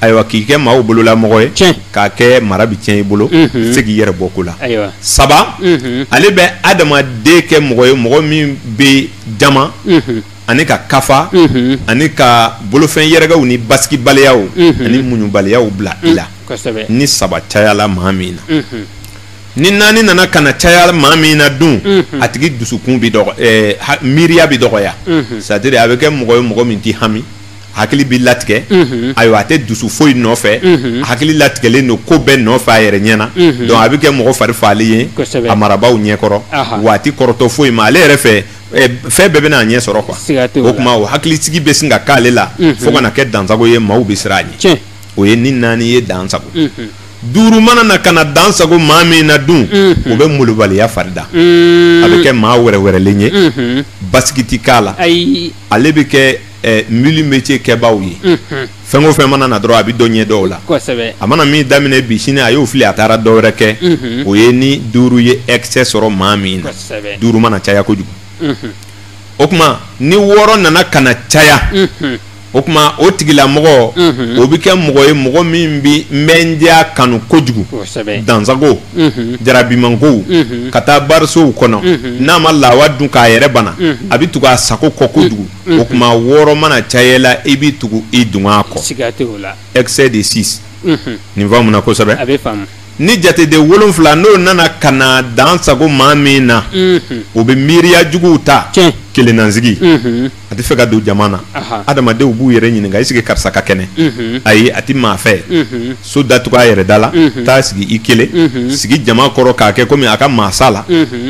ayiwa k'i kɛ maaw bololamɔgɔ ye Tiɲɛ. k'a kɛ mara bi tiɲɛ i bolo se k'i yɛrɛ bɔ ko la Ayiwa. 3 ale bɛ adamaden kɛ mɔgɔ ye mɔgɔ min bɛ jama ani ka kafa ani ka bolofɛn yɛrɛgɛw ni basigibaliyaw ani muɲubaliyaw bila i la Kosɛbɛ. ni 3 cayala maa min na ni 4 nana ka na caya maa min na dun a tigi dusukun bi dɔgɔ miiriya bi dɔgɔya c'est-à-dire a bɛ kɛ mɔgɔ ye mɔgɔ min tɛ hami hakili b'i latigɛ ayiwa a tɛ dusu foyi nɔfɛ hakili latigɛlen don ko bɛɛ nɔfɛ a yɛrɛ ɲɛna donc a bɛ kɛ mɔgɔ fari fagalen ye a marabaaw ɲɛkɔrɔ waati kɔrɔtɔ foyi ma ale yɛrɛ fɛ fɛn bɛɛ bɛna a ɲɛ sɔrɔ quoi o tuma o hakilisigi bɛ sin ka k'ale la fo kana kɛ dansago ye maaw bɛ siran a ɲɛ o ye ni naani ye dansago duuru mana na kana dansago maa min na dun o bɛ molobaliya farida a bɛ kɛ maa wɛrɛwɛrɛlen ye basigi ti k'a la ale bɛ kɛ multi-métier kɛbaaw ye fɛn o fɛn mana na dɔrɔn a bɛ dɔ ɲɛ dɔw la a mana min daminɛ bi sini a y'o fili a taara dɔ wɛrɛ kɛ o ye ni duuru ye excès sɔrɔ maa min na duuru mana caya kojugu o tuma ni wɔɔrɔ nana kana caya o tuma o tigilamɔgɔ o bɛ kɛ mɔgɔ ye mɔgɔ min bɛ mɛndiya kanu kojugu dansago jarabimankow ka taa barisow kɔnɔ n'a ma lawa dun k'a yɛrɛ bana a bɛ tugu a sago kɔ kojugu o tuma wɔɔrɔ mana caya la i bɛ tugu i dunga kɔ excès de 6 nin faamu na kosɛbɛ ni jateden 7 n'o nana kana dansago maa min na o bɛ miiriya juguw ta kelenansigi a tɛ fɛ ka don jama na adamadenw b'u yɛrɛ ɲininka est-ce que karisa ka kɛnɛ ayi a tɛ maa fɛ so datugu a yɛrɛ da la taa sigi i kelen sigi jama kɔrɔ k'a kɛ komi a ka maasa la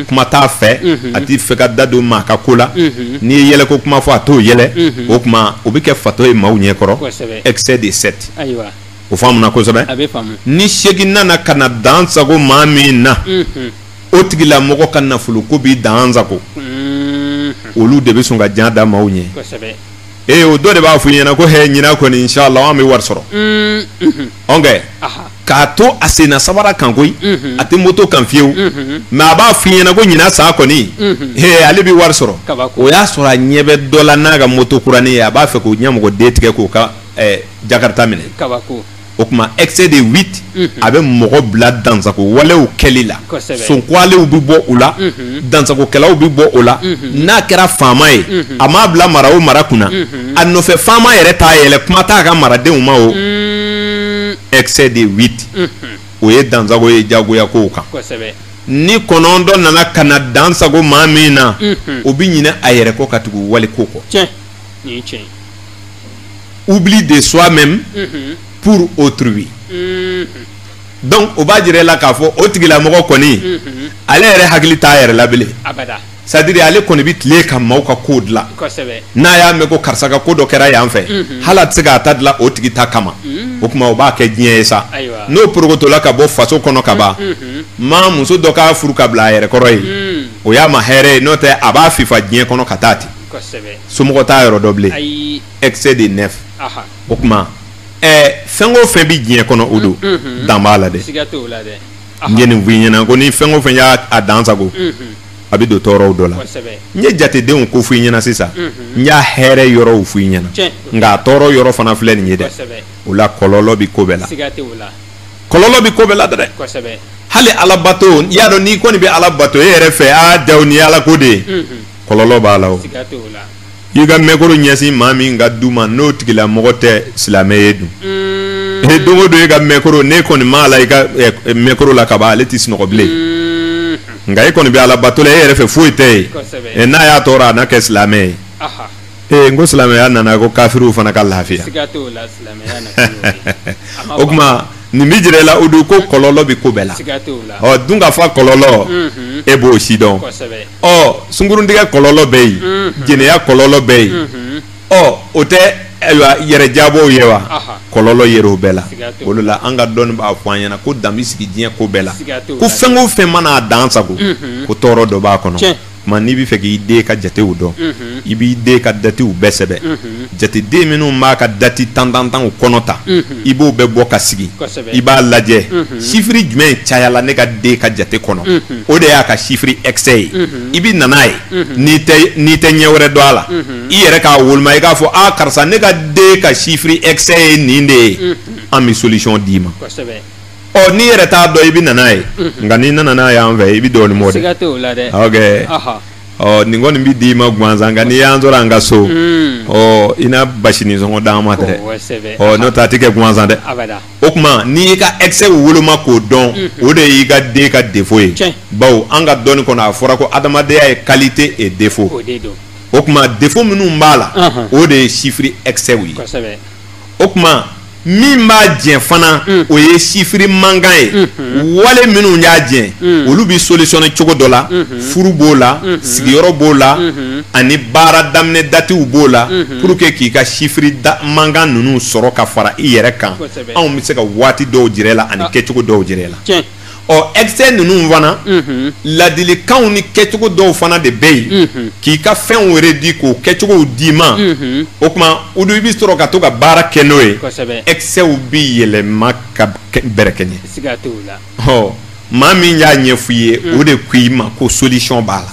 kuma t'a fɛ a tɛ fɛ ka da don maa ka ko la n'i ye yɛlɛko kuma fɔ a t'o yɛlɛ o tuma o bɛ kɛ fatɔ ye maaw ɲɛkɔrɔ excès de 7 o faamuna kosɛbɛ ni 8 nana ka na dansago maa min na o tigilamɔgɔ ka nafolo ko b'i dansago olu de bɛ sɔn ka jan da maaw ɲɛ o dɔ de b'a fɔ i ɲɛna ko hɛ ɲinan kɔni inshallah an bɛ wari sɔrɔ ɔnkɛ k'a to a senna sabara kan koyi a tɛ moto kan fiyewu mɛ a b'a fɔ i ɲɛna ko ɲinan san kɔni ale bɛ wari sɔrɔ o y'a sɔrɔ a ɲɛ bɛ dɔ la n'a ka moto kuranin ye a b'a fɛ k'o ɲɛmɔgɔ den tigɛ k'o ka jakarita minɛ o tuma excès de 8 a bɛ mɔgɔ bila dansago walew kɛli la sonkwalew bɛ bɔ u la dansagokɛlaw bɛ bɔ o la n'a kɛra faama ye a m'a bila mara o mara kunna a nɔfɛ faama yɛrɛ t'a yɛlɛ kuma t'a ka maradenw ma o excès de 8 o ye dansago ye jagoya kow kan ni 9 nana ka na dansago maa min na o bɛ ɲinɛ a yɛrɛ kɔ ka tugu wale ko kɔ oubli de soi-même pour autrui donc o b'a jira la k'a fɔ o tigilamɔgɔ kɔni ale yɛrɛ hakili t'a yɛrɛ la bilen c'est à dire ale kɔni bɛ tile ka maaw ka ko dilan n'a y'a mɛn ko karisa ka ko dɔ kɛra yan fɛ hali a tɛ se k'a ta dilan o tigi ta kama o tuma o b'a kɛ diɲɛ ye sa n'o porokotola ka bɔ faso kɔnɔ ka ban maa muso dɔ k'a furu ka bila a yɛrɛ kɔrɔ ye o y'a ma hɛrɛ ye n'o tɛ a b'a fifa diɲɛ kɔnɔ ka taa ten somɔgɔ t'a yɔrɔ dɔ bilen excès de 9 o tuma fɛn o fɛn bɛ diɲɛ kɔnɔ o don dan b'a la dɛ n ye nin f'i ɲɛna ko ni fɛn o fɛn y'a dansago a bɛ don tɔɔrɔw dɔ la n ye jatedenw ko f'i ɲɛna sisan n y'a hɛrɛ yɔrɔw f'i ɲɛna nka a tɔɔrɔ yɔrɔ fana filɛ nin ye dɛ o la kɔlɔlɔ bɛ ko bɛɛ la kɔlɔlɔ bɛ ko bɛɛ la dɛ hali ala bato i y'a dɔn n'i kɔni bɛ ala bato e yɛrɛ fɛ jaw ni ala ko de ye kɔlɔlɔ b'a la o i ka mɛkoro ɲɛsin maa min ka du ma n'o tigilamɔgɔ tɛ silamɛ ye dun don o don i ka mɛkoro ne kɔni m'a la i ka mɛkoro la ka ban ale tɛ sunɔgɔ bilen nka e kɔni bɛ ala bato la e yɛrɛ fɛ foyi tɛ ye n'a y'a tɔɔrɔ a na kɛ silamɛ ye n ko silamɛya nana ko kafiriw fana ka lafiya o tuma nin bɛ jira i la o don ko kɔlɔlɔ bɛ ko bɛɛ la dun ka fa kɔlɔlɔ e b'o si dɔn sunkuruntigɛ kɔlɔlɔ bɛ yen jɛnɛya kɔlɔlɔ bɛ yen o tɛ yɛrɛ jaabow ye wa kɔlɔlɔ yer'o bɛɛ la o de la an ka dɔnni b'a fɔ an ɲɛna ko dan bɛ sigi diɲɛ ko bɛɛ la ko fɛn o fɛn mana a dan sago ko tɔɔrɔ dɔ b'a kɔnɔ tuma n'i bɛ fɛ k'i den ka jatew dɔn i b'i den ka datew bɛɛ sɛbɛn jateden minnu b'a ka dati tan kɔnɔ ta i b'o bɛɛ bɔ ka sigi i b'a lajɛ sifiri jumɛn cayala ne ka den ka jate kɔnɔ o de y'a ka sifiri excès ye i bɛ na n'a ye n'i tɛ ɲɛ wɛrɛ dɔn a la i yɛrɛ k'a woloma i k'a fɔ karisa ne ka den ka sifiri excès ye nin de ye an bɛ solution d'i ma n'i yɛrɛ t'a dɔn i bɛ na n'a ye nka n'i nana n'a ye an fɛ i bɛ dɔɔnin mɔ dɛ nin kɔni bɛ d'i ma gansan nka n'i y'an sɔrɔ an ka so i na basi ni sɔngɔ d'an ma dɛ n'o tɛ a tɛ kɛ gansan dɛ o tuma n'i y'i ka excès woloma k'o dɔn o de y'i ka den ka défaut ye bawo an ka dɔnni kɔnɔ a fɔra ko adamadenya ye qualité et défaut o kuma défaut minnu b'a la o de ye chiffre excès ye o kuma min b'a jɛn fana o ye chiffre mankan ye wale minnu y'a jɛn olu bi solutionner cogo dɔ la furu b'o la sigiyɔrɔ b'o la ani baara daminɛ datiw b'o la pour que k'i ka chiffre mankan ninnu sɔrɔ ka fara i yɛrɛ kan anw bɛ se ka waati dɔw jira i la ani kɛcogo dɔw jira i la excès ninnu fana ladilikanw ni kɛcogo dɔw fana de bɛ yen k'i ka fɛnw réduit k'o kɛcogow d'i ma o kuma o de i bɛ sɔrɔ ka to ka baara kɛ n'o ye excès bi yɛlɛma ka bɛrɛkɛ ɲɛ maa min y'a ɲɛf'i ye o de ko i ma ko solution b'a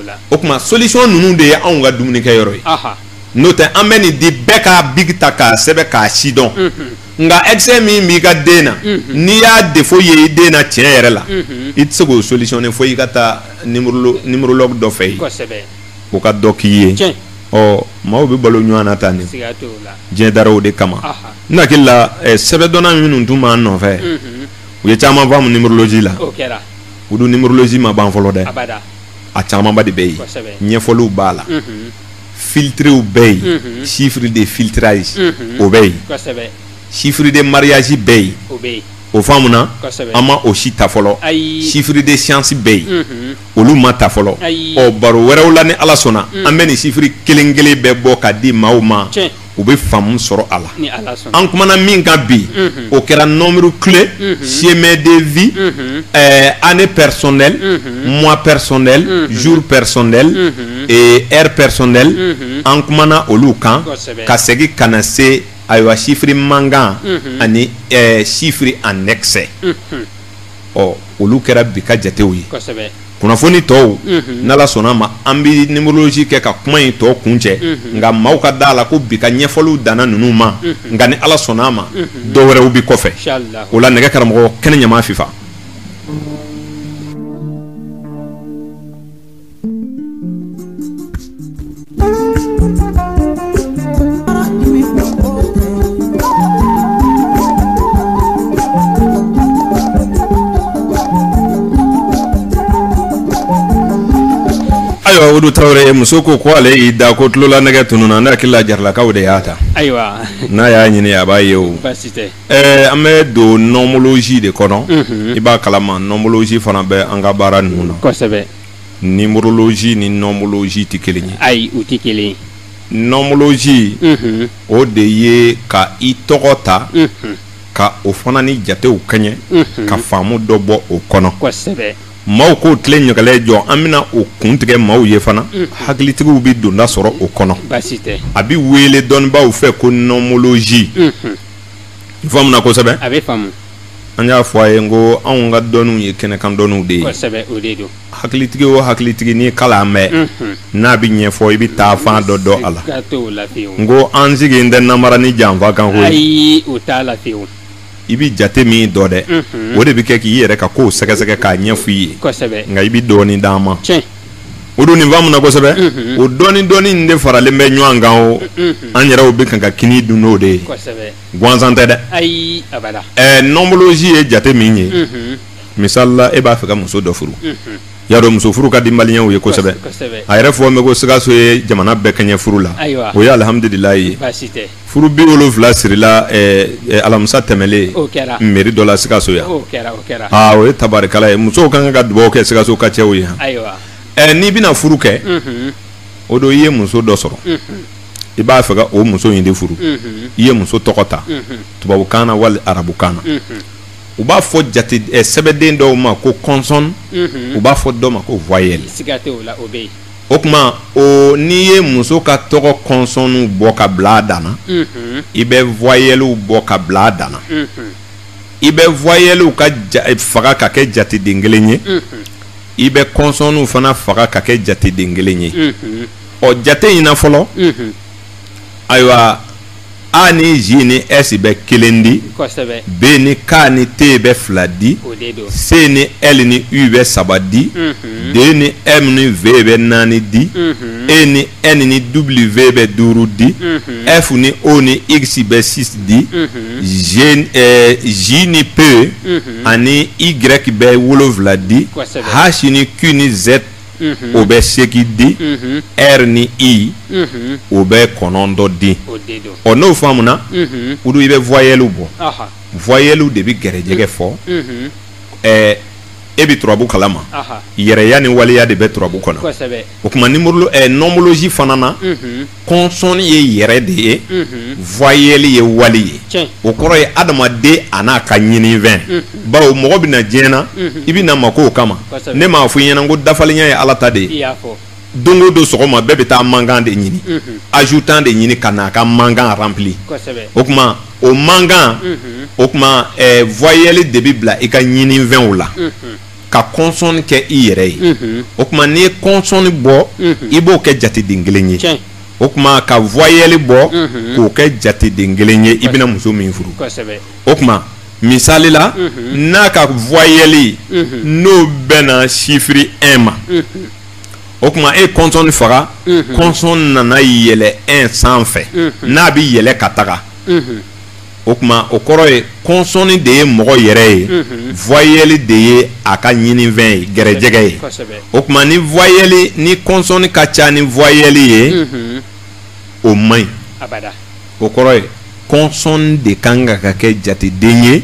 la o kuma solution ninnu de ye anw ka dumunikɛyɔrɔ ye n'o tɛ an bɛ nin di bɛɛ ka big ta k'a sɛbɛn k'a si dɔn nka excès min b'i ka den na n'i y'a défaut ye i den na tiɲɛ yɛrɛ la i tɛ se k'o solutionner fo i ka taa numérologue dɔ fɛ yen o ka dɔ k'i ye maaw bɛ balo ɲɔgɔn na tan nin diɲɛ dara o de kama n hakili la sɛbɛndɔnna minnu tun b'an nɔfɛ u ye caman faamu numérologie la u dun numérologie ma ban fɔlɔ dɛ a camanba de bɛ yen ɲɛfɔliw b'a la filtrew bɛ yen chiffre de filtrage o bɛ yen chiffre de mariage bɛ yen o faamuna an ma o si ta fɔlɔ chiffre de science bɛ yen olu ma ta fɔlɔ baro wɛrɛw la ni Ala sɔnna an bɛ nin chiffre kelen kelen bɛɛ bɔ ka di maaw ma u bɛ faamu sɔrɔ a la an kumana min kan bi o kɛra nombre clé chemin de vie année personnelle mois personnel jour personnel et heure personnelle an kumana olu kan ka segin ka na se ayiwa chiffre mankan ani chiffre en excès olu kɛra bi ka jatew ye kunnafoni tɔw n'Ala sɔnna ma an bɛ numérologie kɛ ka kuma in tɔ kuncɛ nka maaw ka da la ko bi ka ɲɛfɔliw danna ninnu ma nka ni Ala sɔnna ma dɔw wɛrɛw bi kɔfɛ o la nɛgɛ karamɔgɔ kɛnɛ ɲama fifa. Odu Traoré muso ko ale y'i da ko tulola nɛgɛ tununna ne hakili la jaralakaw de y'a ta n'a y'a ɲini a b'a ye o an bɛ don nomologie de kɔnɔ i b'a kalama nomologie fana bɛ an ka baara ninnu na numérologie ni nomologie tɛ kelen ye u tɛ kelen nomologie o de ye ka i tɔgɔ ta ka o fana ni jatew kɛɲɛ ka faamu dɔ bɔ o kɔnɔ maaw k'o tile ɲagalɛ jɔ an bɛna o kun tigɛ maaw ye fana hakilitigiw bɛ donda sɔrɔ o kɔnɔ a bɛ wele dɔnnibaaw fɛ ko nomologie i faamuna kosɛbɛ an y'a fɔ a ye n ko anw ka dɔnniw ye kɛnɛkan dɔnniw de ye hakilitigi o hakilitigi n'i kalan mɛn n'a bɛ ɲɛfɔ i bɛ taa fan dɔ dɔn a la n ko an sigi n tɛ namara ni janfa kan ko ye i bi jate min dɔ dɛ o de bɛ kɛ k'i yɛrɛ ka kow sɛgɛsɛgɛ k'a ɲɛf'i ye nka i bi dɔɔnin d'an ma o don nin faamuna kosɛbɛ o dɔɔnin in de faralen bɛ ɲɔgɔn kan o an yɛrɛw bɛ kan ka kini dun n'o de ye gansan tɛ dɛ nomologie ye jate min ye misali la e b'a fɛ ka muso dɔ furu y'a dɔn muso furu ka di maliyɛnw ye kosɛbɛ a yɛrɛ fɔ mɛ ko Sikaso ye jamana bɛɛ kɛɲɛ furu la o ye alhamdulilayi ye furu 70 sirila alamisa tɛmɛlen mairie dɔ la Sikaso yan o ye tabarikala ye musow kan ka dugawu kɛ Sikaso ka cɛw ye n'i bɛna furu kɛ o don i ye muso dɔ sɔrɔ i b'a fɛ ka o muso in de furu i ye muso tɔgɔ ta tubabukan na wali arabukan na u b'a fɔ jate sɛbɛden dɔw ma ko consonne u b'a fɔ dɔw ma ko voyelle o kuma n'i ye muso ka tɔgɔ consonne bɔ ka bila a danna i bɛ voyelle bɔ ka bila a danna i bɛ voyelle ka faga ka kɛ jateden kelen ye i bɛ consonne fana faga ka kɛ jateden kelen ye jate in na fɔlɔ ayiwa A ni J ni S bɛ kelen di B ni K ni T bɛ fila di C ni L ni U bɛ saba di D ni M ni V bɛ naani di E ni N ni W bɛ duuru di F ni O ni X bɛ 6 di J ni P ani Y bɛ 7 di H ni Q ni Z o bɛ seki di r ni i o bɛ kɔnɔntɔn di ɔ n'o faamuna udu i bɛ voyelle bɔ voyelle de bɛ gɛrɛjɛgɛ fɔ e bɛ turabu kalama yɛrɛya ni waleya de bɛ turabu kɔnɔ o tuma nomologie fana na consonne ye yɛrɛ de ye voyelle ye wali ye o kɔrɔ ye adamaden a n'a ka ɲinifɛn bawo mɔgɔ bɛ na diɲɛ na i bɛ na mako o kama ne m'a fɔ i ɲɛna ko dafalenya ye Ala ta de ye don o don sɔgɔma bɛɛ bɛ taa mankan de ɲini ajoutant de ɲini ka n'a ka mankan rempli o tuma o mankan o tuma voyelle de bɛ bila i ka ɲinifɛnw la ka consonne kɛ i yɛrɛ ye o tuma n'i ye consonne bɔ i b'o kɛ jateden kelen ye o tuma ka voyelle bɔ k'o kɛ jateden kelen ye i bɛna muso min furu o tuma misali la n'a ka voyelle n'o bɛna chiffre 1 ma o tuma e consonne faga consonne nana yɛlɛ 1 sanfɛ n'a bɛ yɛlɛ ka taga o tuma o kɔrɔ ye consonne de ye mɔgɔ yɛrɛ ye voyelle de ye a ka ɲinifɛn ye gɛrɛjɛgɛ ye o tuma ni voyelle ni consonne ka ca ni voyelle ye o man ɲi o kɔrɔ ye consonne de kan ka kɛ jateden ye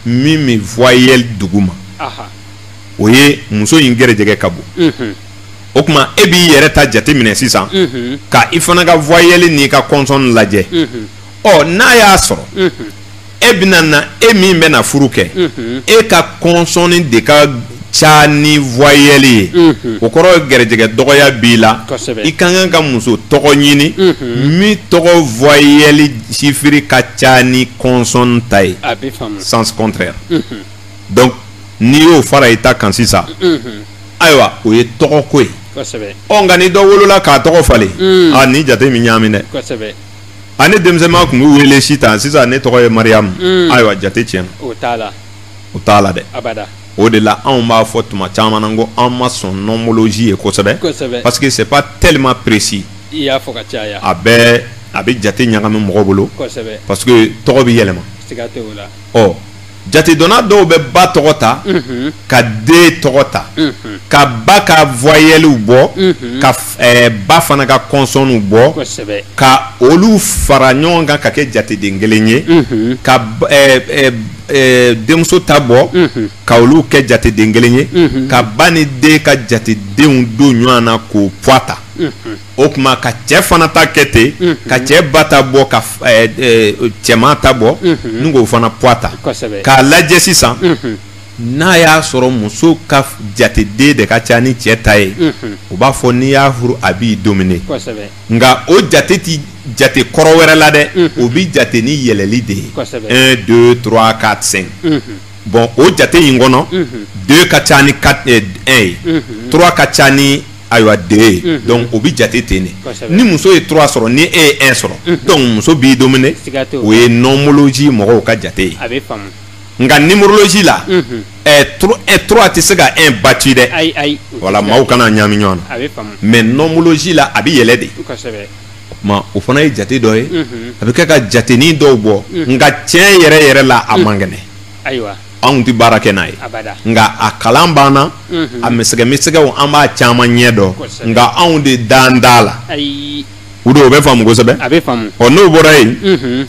min bɛ voyelle duguma o ye muso in gɛrɛjɛgɛ ka bon o tuma e b'i yɛrɛ ta jate minɛ sisan ka i fana ka voyelle n'i ka consonne lajɛ ɔ n'a y'a sɔrɔ e bɛna na e min bɛna furu kɛ e ka consonne de ka ca ni voyelle ye o kɔrɔ ye gɛrɛjɛgɛ dɔgɔya b'i la i ka kan ka muso tɔgɔ ɲini min tɔgɔ voyelle chiffre ka ca ni consonne ta ye sens contraire donc n'i y'o fara i ta kan sisan ayiwa o ye tɔgɔ ko ye ɔ nka ni dɔ wolola k'a tɔgɔ falen ni jate min ɲaami dɛ ani denmisɛnnin kun bɛ wele sisan ne tɔgɔ ye Mariam ayiwa jate tiɲɛna o t'a la dɛ o de la anw b'a fɔ tuma caman na ko an ma sɔn nomologie ye kosɛbɛ parce que c'est pas tellement précis a bɛ jate ɲagami mɔgɔ bolo parce que tɔgɔ bɛ yɛlɛma ɔ jatedonna dɔw bɛ ba tɔgɔ ta ka den tɔgɔ ta ka ba ka voyelle bɔ ka ba fana ka consonne bɔ ka olu fara ɲɔgɔn kan ka kɛ jateden kelen ye ka denmuso ta bɔ ka olu kɛ jateden kelen ye ka ba ni den ka jatedenw don ɲɔgɔn na k'o pɔta o tuma ka cɛ fana ta kɛ ten ka cɛ ba ta bɔ ka cɛman ta bɔ ni k'o fana pɔta k'a lajɛ sisan n'a y'a sɔrɔ muso ka jateden de ka ca ni cɛ ta ye o b'a fɔ n'i y'a furu a b'i dominer nka o jate ti jate kɔrɔ wɛrɛ la dɛ o bi jate ni yɛlɛli de ye 1 2 3 4 5 bon o jate in kɔnɔ 2 ka ca ni 1 ye 3 ka ca ni ayiwa 2 ye donc o bi jate ten de ni muso ye 3 sɔrɔ ni e ye 1 sɔrɔ donc muso b'i dominer o ye nomologie mɔgɔw ka jate ye nka numérologie la 3 tɛ se ka 1 battu dɛ wala maaw kana ɲami ɲɔgɔn na mais nomologie la a bɛ yɛlɛ de ma o fana ye jate dɔ ye a bɛ kɛ ka jatenin dɔw bɔ nka tiɲɛ yɛrɛ yɛrɛ la a man kɛnɛ anw tɛ baara kɛ n'a ye nka a kalan banna a misɛgɛmisɛgɛw an b'a caman ɲɛ dɔn nka anw de dan da la o de o bɛ faamu kosɛbɛ ɔ n'o bɔra yen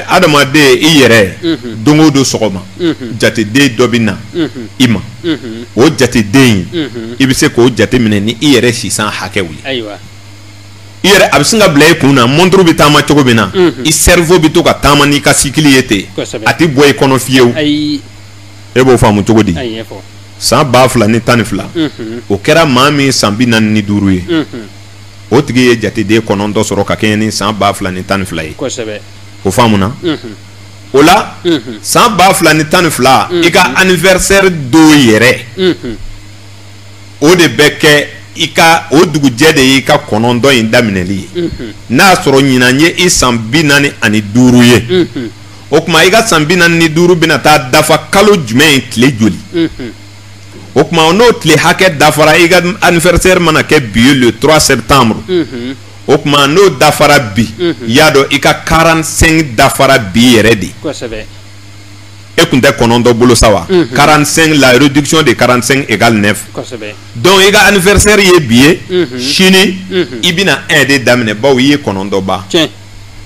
adamaden i yɛrɛ don o don sɔgɔma jateden dɔ bɛ na i ma o jateden i bɛ se k'o jate minɛ ni i yɛrɛ sisan hakɛw ye i yɛrɛ a bɛ sin ka bila i kun na montre bɛ taama cogo min na i cerveau bɛ to ka taama n'i ka cycle ye ten a tɛ bɔ i kɔnɔ fiyewu e b'o faamu cogo di san 2012 o kɛra maa min san 45 ye o tigi ye jateden 9 sɔrɔ ka kɛɲɛ ni san 2012 ye o faamuna o la san 2012 i ka anniversaire don yɛrɛ o de bɛ kɛ i ka o dugujɛ de y'i ka 9 in daminɛli ye n'a sɔrɔ ɲinan ye i san 45 ye o tuma i ka san 45 bɛna taa dafa kalo jumɛn ye tile joli o tuma n'o tile hakɛ dafara i ka anniversaire mana kɛ bi ye le 3 septembre o tuma n'o dafara bi y'a dɔn i ka 45 dafara bi yɛrɛ de e kun tɛ kɔnɔntɔn bolo sa wa 45 la réduction de 45 égale 9 kosɛbɛ donc i ka anniversaire ye bi ye sini i bɛna 1 de daminɛ bawo i ye kɔnɔntɔn ba tiɲɛ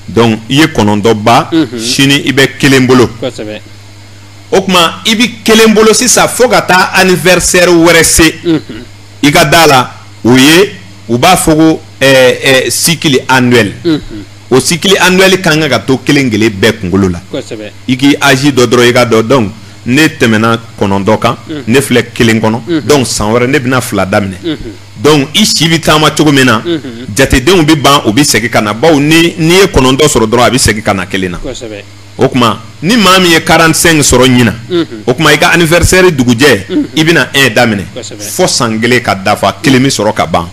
donc i ye kɔnɔntɔn ba sini i bɛ kelen bolo kosɛbɛ o kuma i bɛ kelen bolo sisan fo ka taa anniversaire wɛrɛ se i ka da la o ye u b'a fɔ ko cycle annuel o cycle annuel kan ka to kelen kelen bɛɛ kunkolo la kosɛbɛ i k'i âge dɔ dɔrɔn i ka dɔn donc ne tɛmɛna kɔnɔntɔn kan ne filɛ kelen kɔnɔ donc san wɛrɛ ne bɛna 2 daminɛ donc i si bɛ taama cogo min na jatedenw bɛ ban u bɛ segin ka na bawo n'i ye kɔnɔntɔn sɔrɔ dɔrɔn a bɛ segin ka na kelen na kosɛbɛ o kuma ni maa min ye 45 sɔrɔ ɲina o kuma i ka anniversaire dugujɛ i bɛna 1 daminɛ fo san kelen ka dafa kelen min sɔrɔ ka ban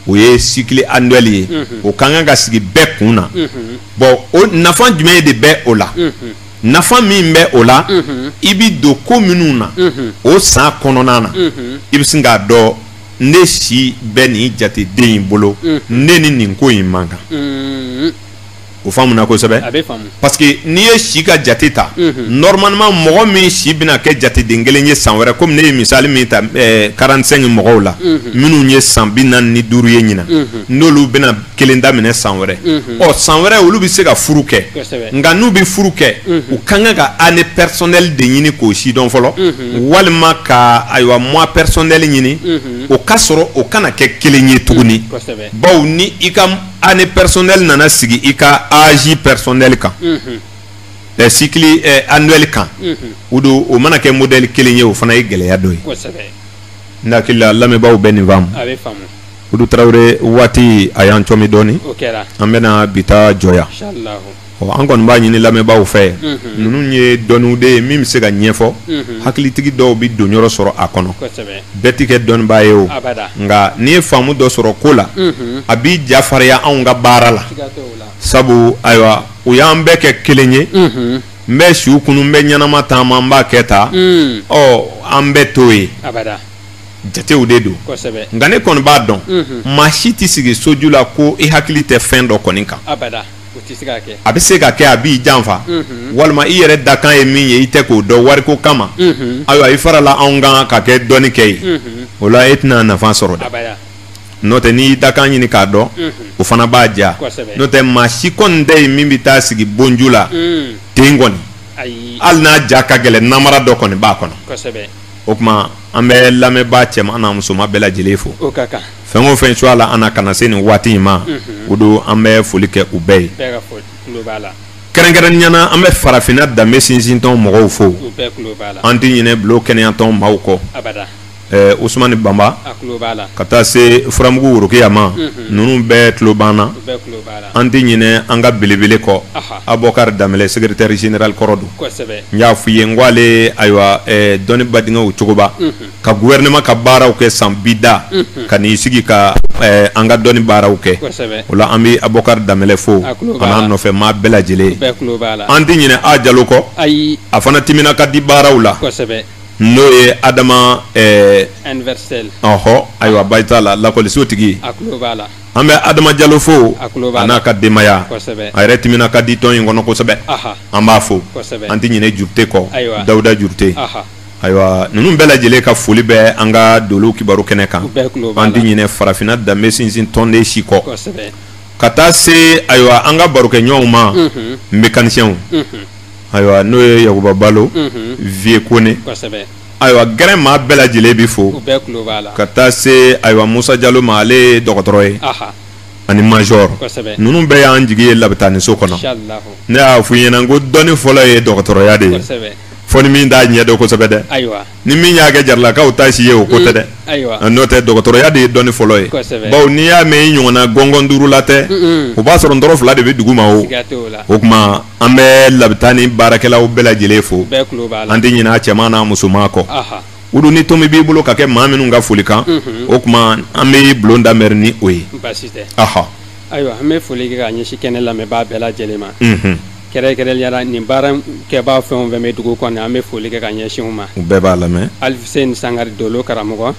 o ye cycle annuel ye o ka kan ka sigi bɛɛ kun na bon o nafa jumɛn de bɛ o la nafa min bɛ o la i bɛ don ko minnu na o san kɔnɔna na i bɛ sin k'a dɔn ne si bɛ nin jateden in bolo ne ni nin ko in man kan o faamuna kosɛbɛ parce que n'i ye si ka jate ta normalement mɔgɔ min si bɛna kɛ jateden kelen ye san wɛrɛ komi ne ye misali min ta 45 mɔgɔw la minnu ye san 45 ye ɲina n'olu bɛna kelen daminɛ san wɛrɛ ɔ san wɛrɛ olu bɛ se ka furu kɛ nka n'u bɛ furu kɛ u ka kan ka année personnelle de ɲini k'o si dɔn fɔlɔ walima ka ayiwa mois personnel ɲini o ka sɔrɔ o kana kɛ kelen ye tuguni bawo ni i ka année personnelle nana sigi i ka âge personnel kan cycle annuel kan o do o mana kɛ modèle kelen ye o fana ye gɛlɛya dɔ ye n hakili la lamɛnbaaw bɛ nin faamu Udu Traoré waati a y'an cɔmi dɔɔni an bɛna bi taa jɔya an kɔni b'a ɲini lamɛnbaaw fɛ ninnu ye dɔnniw de ye min bɛ se ka ɲɛfɔ hakilitigi dɔw bɛ don yɔrɔ sɔrɔ a kɔnɔ bɛɛ ti kɛ dɔnnibaa ye o nka n'i ye faamu dɔ sɔrɔ ko la a b'i jafarinya anw ka baara la sabu ayiwa u y'an bɛɛ kɛ kelen ye n bɛ siw kunu n bɛ ɲɛnama taama n b'a kɛ ta an bɛɛ t'o ye jatew de don nka ne kɔni b'a dɔn maa si tɛ sigi soju la ko i hakili tɛ fɛn dɔ kɔni kan a bɛ se ka kɛ a b'i janfa walima i yɛrɛ dakan ye min ye i tɛ k'o dɔn wariko kama ayiwa i farala anw kan ka kɛ dɔnni kɛ ye o la e tɛna nafa sɔrɔ dɛ n'o tɛ n'i dakan ɲini k'a dɔn o fana b'a diya n'o tɛ maa si kɔni tɛ yen min bɛ taa sigi bonju la ten kɔni hali n'a ja ka gɛlɛn namara dɔ kɔni b'a kɔnɔ o tuma an bɛ lamɛnbaa cɛman n'a musoman bɛɛ lajɛlen fo fɛn o fɛn su a la an na ka na se nin waati in ma o don an bɛ foli kɛ u bɛɛ ye kɛrɛnkɛrɛnniyana an bɛ farafinna danbe sinsintɔn mɔgɔw fo an tɛ ɲinɛ Bulo kɛnɛyatɔn maaw kɔ Usumani Bamba ka taa se Furamugu Worokiya ma ninnu bɛɛ tulo b'an na an tɛ ɲinɛ an ka belebele kɔ Abubakar Danbɛlɛ secrétaire général kɔrɔ don n y'a f'i ye n ko ale ayiwa dɔnni badingɛw cogoba ka gouvernement ka baaraw kɛ san bi da ka n'i sigi ka an ka dɔnni baaraw kɛ o la an bɛ Abubakar Danbɛlɛ fo a n'a nɔfɛ maa bɛɛ lajɛlen an tɛ ɲinɛ A Jalo kɔ a fana timina ka di baaraw la n'o ye Adama anniversaire ayiwa baasi t'a la lakɔliso tigi an bɛ Adama Jalo fo a n'a ka denbaya a yɛrɛ timina ka di tɔn in kɔnɔ kosɛbɛ an b'a fo an tɛ ɲinɛ Jurute kɔ Dawuda Jurute ayiwa ninnu bɛɛ lajɛlen ka foli bɛ an ka Dolo kibaru kɛnɛ kan an tɛ ɲinɛ farafinna danbe sinsin tɔnden si kɔ ka taa se ayiwa an ka barokɛɲɔgɔnw ma mécaniciens ayiwa n'o ye Yakuba Balo Vie Kone ayiwa gɛrɛ maa bɛɛ lajɛlen bi fo ka taa se ayiwa Musa Jalo ma ale ye dɔgɔtɔrɔ ye ani major ninnu bɛɛ y'an jigi ye labitaniso kɔnɔ ne y'a f'u ɲɛna n ko dɔnni fɔlɔ ye dɔgɔtɔrɔya de ye fo ni min t'a ɲɛdɔn kosɛbɛ dɛ ni min y'a kɛ jarilakaw t'a si ye o ko tɛ dɛ n'o tɛ dɔgɔtɔrɔya de ye dɔnni fɔlɔ ye bawo n'i y'a mɛn i ɲɔgɔnna gɔngɔn duuru la tɛ o b'a sɔrɔ ntɔrɔ fila de bɛ dugu ma o tuma an bɛ labitani baarakɛlaw bɛɛ lajɛlen fo an tɛ ɲinɛ a cɛman n'a musoman kɔ Udu ni tomi b'i bolo ka kɛ maa minnu ka folikan o tuma an bɛ bulon daminɛ ni o ye ayiwa an bɛ foli kɛ ka ɲɛsin kɛnɛ lamɛnbaa bɛɛ lajɛlen ma kɛrɛnkɛrɛnniyala nin baara kɛbaa fɛn o fɛn bɛ dugu kɔnɔ an bɛ foli kɛ ka ɲɛsin u ma u bɛɛ b'a lamɛn Alfuseni Sangare Dolo karamɔgɔ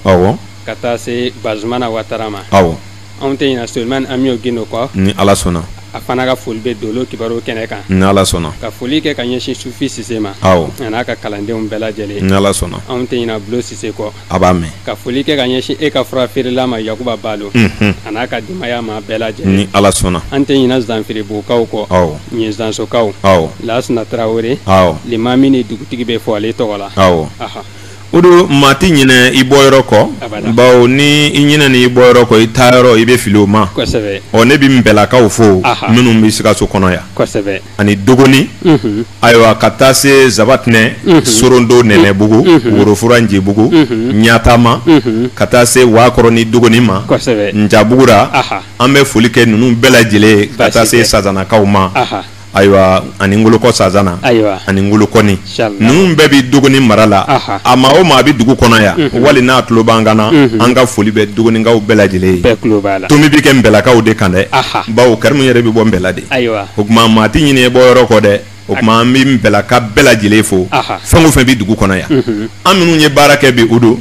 ka taa se Bazumana Watara ma anw tɛ ɲinɛ Sulemani Amiyo Gindo kɔ ni Ala sɔnna a fana ka foli bɛ Dolo Kibaru kɛnɛ kan. Ni Ala sɔnna. Ka foli kɛ ka ɲɛsin Sufi Sise ma. Awɔ. A n'a ka kalandenw bɛɛ lajɛlen. Ni Ala sɔnna. Anw tɛ ɲina Bulo Sise kɔ. A b'a mɛn. Ka foli kɛ ka ɲɛsin e ka fura feerela ma Yakuba Balo. A n'a ka denbaya ma bɛɛ lajɛlen. Ni Ala sɔnna. An tɛ ɲina Zanfiribugukaw kɔ. Awɔ. Ɲɛzansokaw. Awɔ. Lasina Tarawele. Awɔ. Limami ni dugutigi bɛ fɔ ale tɔgɔ la. Awɔ. Aha. O don maa ti ɲinɛ i bɔyɔrɔ kɔ. Bawo ni i ɲinɛ ni i bɔyɔrɔ kɔ i taa yɔrɔ i bɛ fili o ma. Kosɛbɛ. Ne bɛ nbɛlakaw fo minnu bɛ Sikaso kɔnɔ yan. Kosɛbɛ. Ani Dogoni. Ayiwa ka taa se Zabatinɛ. Sorondo Nɛnɛbugu. Worofura Njebugu. Ɲatama. Ka taa se Wakɔrɔ ni Dogoni ma. Kosɛbɛ. Njabugura. An bɛ foli kɛ ninnu bɛɛ lajɛlen ka taa se Sazanakaw ma. Ayiwa ani Ngolokɔ Sazana. Ayiwa. Ani Ngolokɔni. Ninnu bɛɛ bɛ Dogoni mara la. A maa o maa bɛ dugu kɔnɔ yan. Wali n'a tulo b'an kan na. An ka foli bɛ Dogonikaw bɛɛ lajɛlen ye. Bɛɛ tulo b'a la. Tomi bɛ kɛ nbɛlakaw de kan dɛ. Bawo Karimu yɛrɛ bɛ bɔ nbɛla de. Ayiwa. O tuma maa ti ɲinɛ bɔyɔrɔ kɔ dɛ. O tuma an bɛ nbɛlaka bɛɛ lajɛlen fo. Fɛn o fɛn bɛ dugu kɔnɔ yan. An minnu ye baara kɛ bi o don.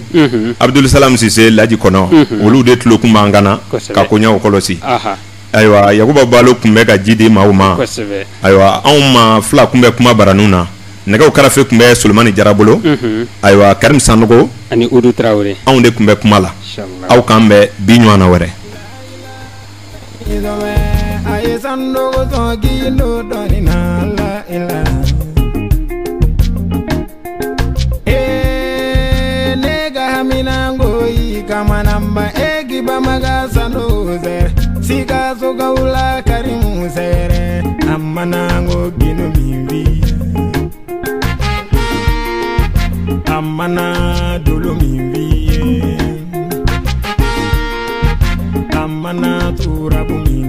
Abdul Salam Sise Laji kɔnɔ. Olu de tulo kun b'an kan na. Ka koɲɛw kɔlɔsi. Ayiwa Yakuba Balo kun bɛ ka ji di maaw ma. Ayiwa anw ma fila kun bɛ kuma baraniw na. Nɛgɛw karafe kun bɛ Solomani Jara bolo. Ayiwa Karim Sanogo. Ani Udu Tarawele. Anw de kun bɛ kuma la. Aw k'an bɛ bi ɲɔgɔn na wɛrɛ. Sikaso gaula Karimu sere amanango gino mimbi amana Dolo mimbi amana Turabu mimbi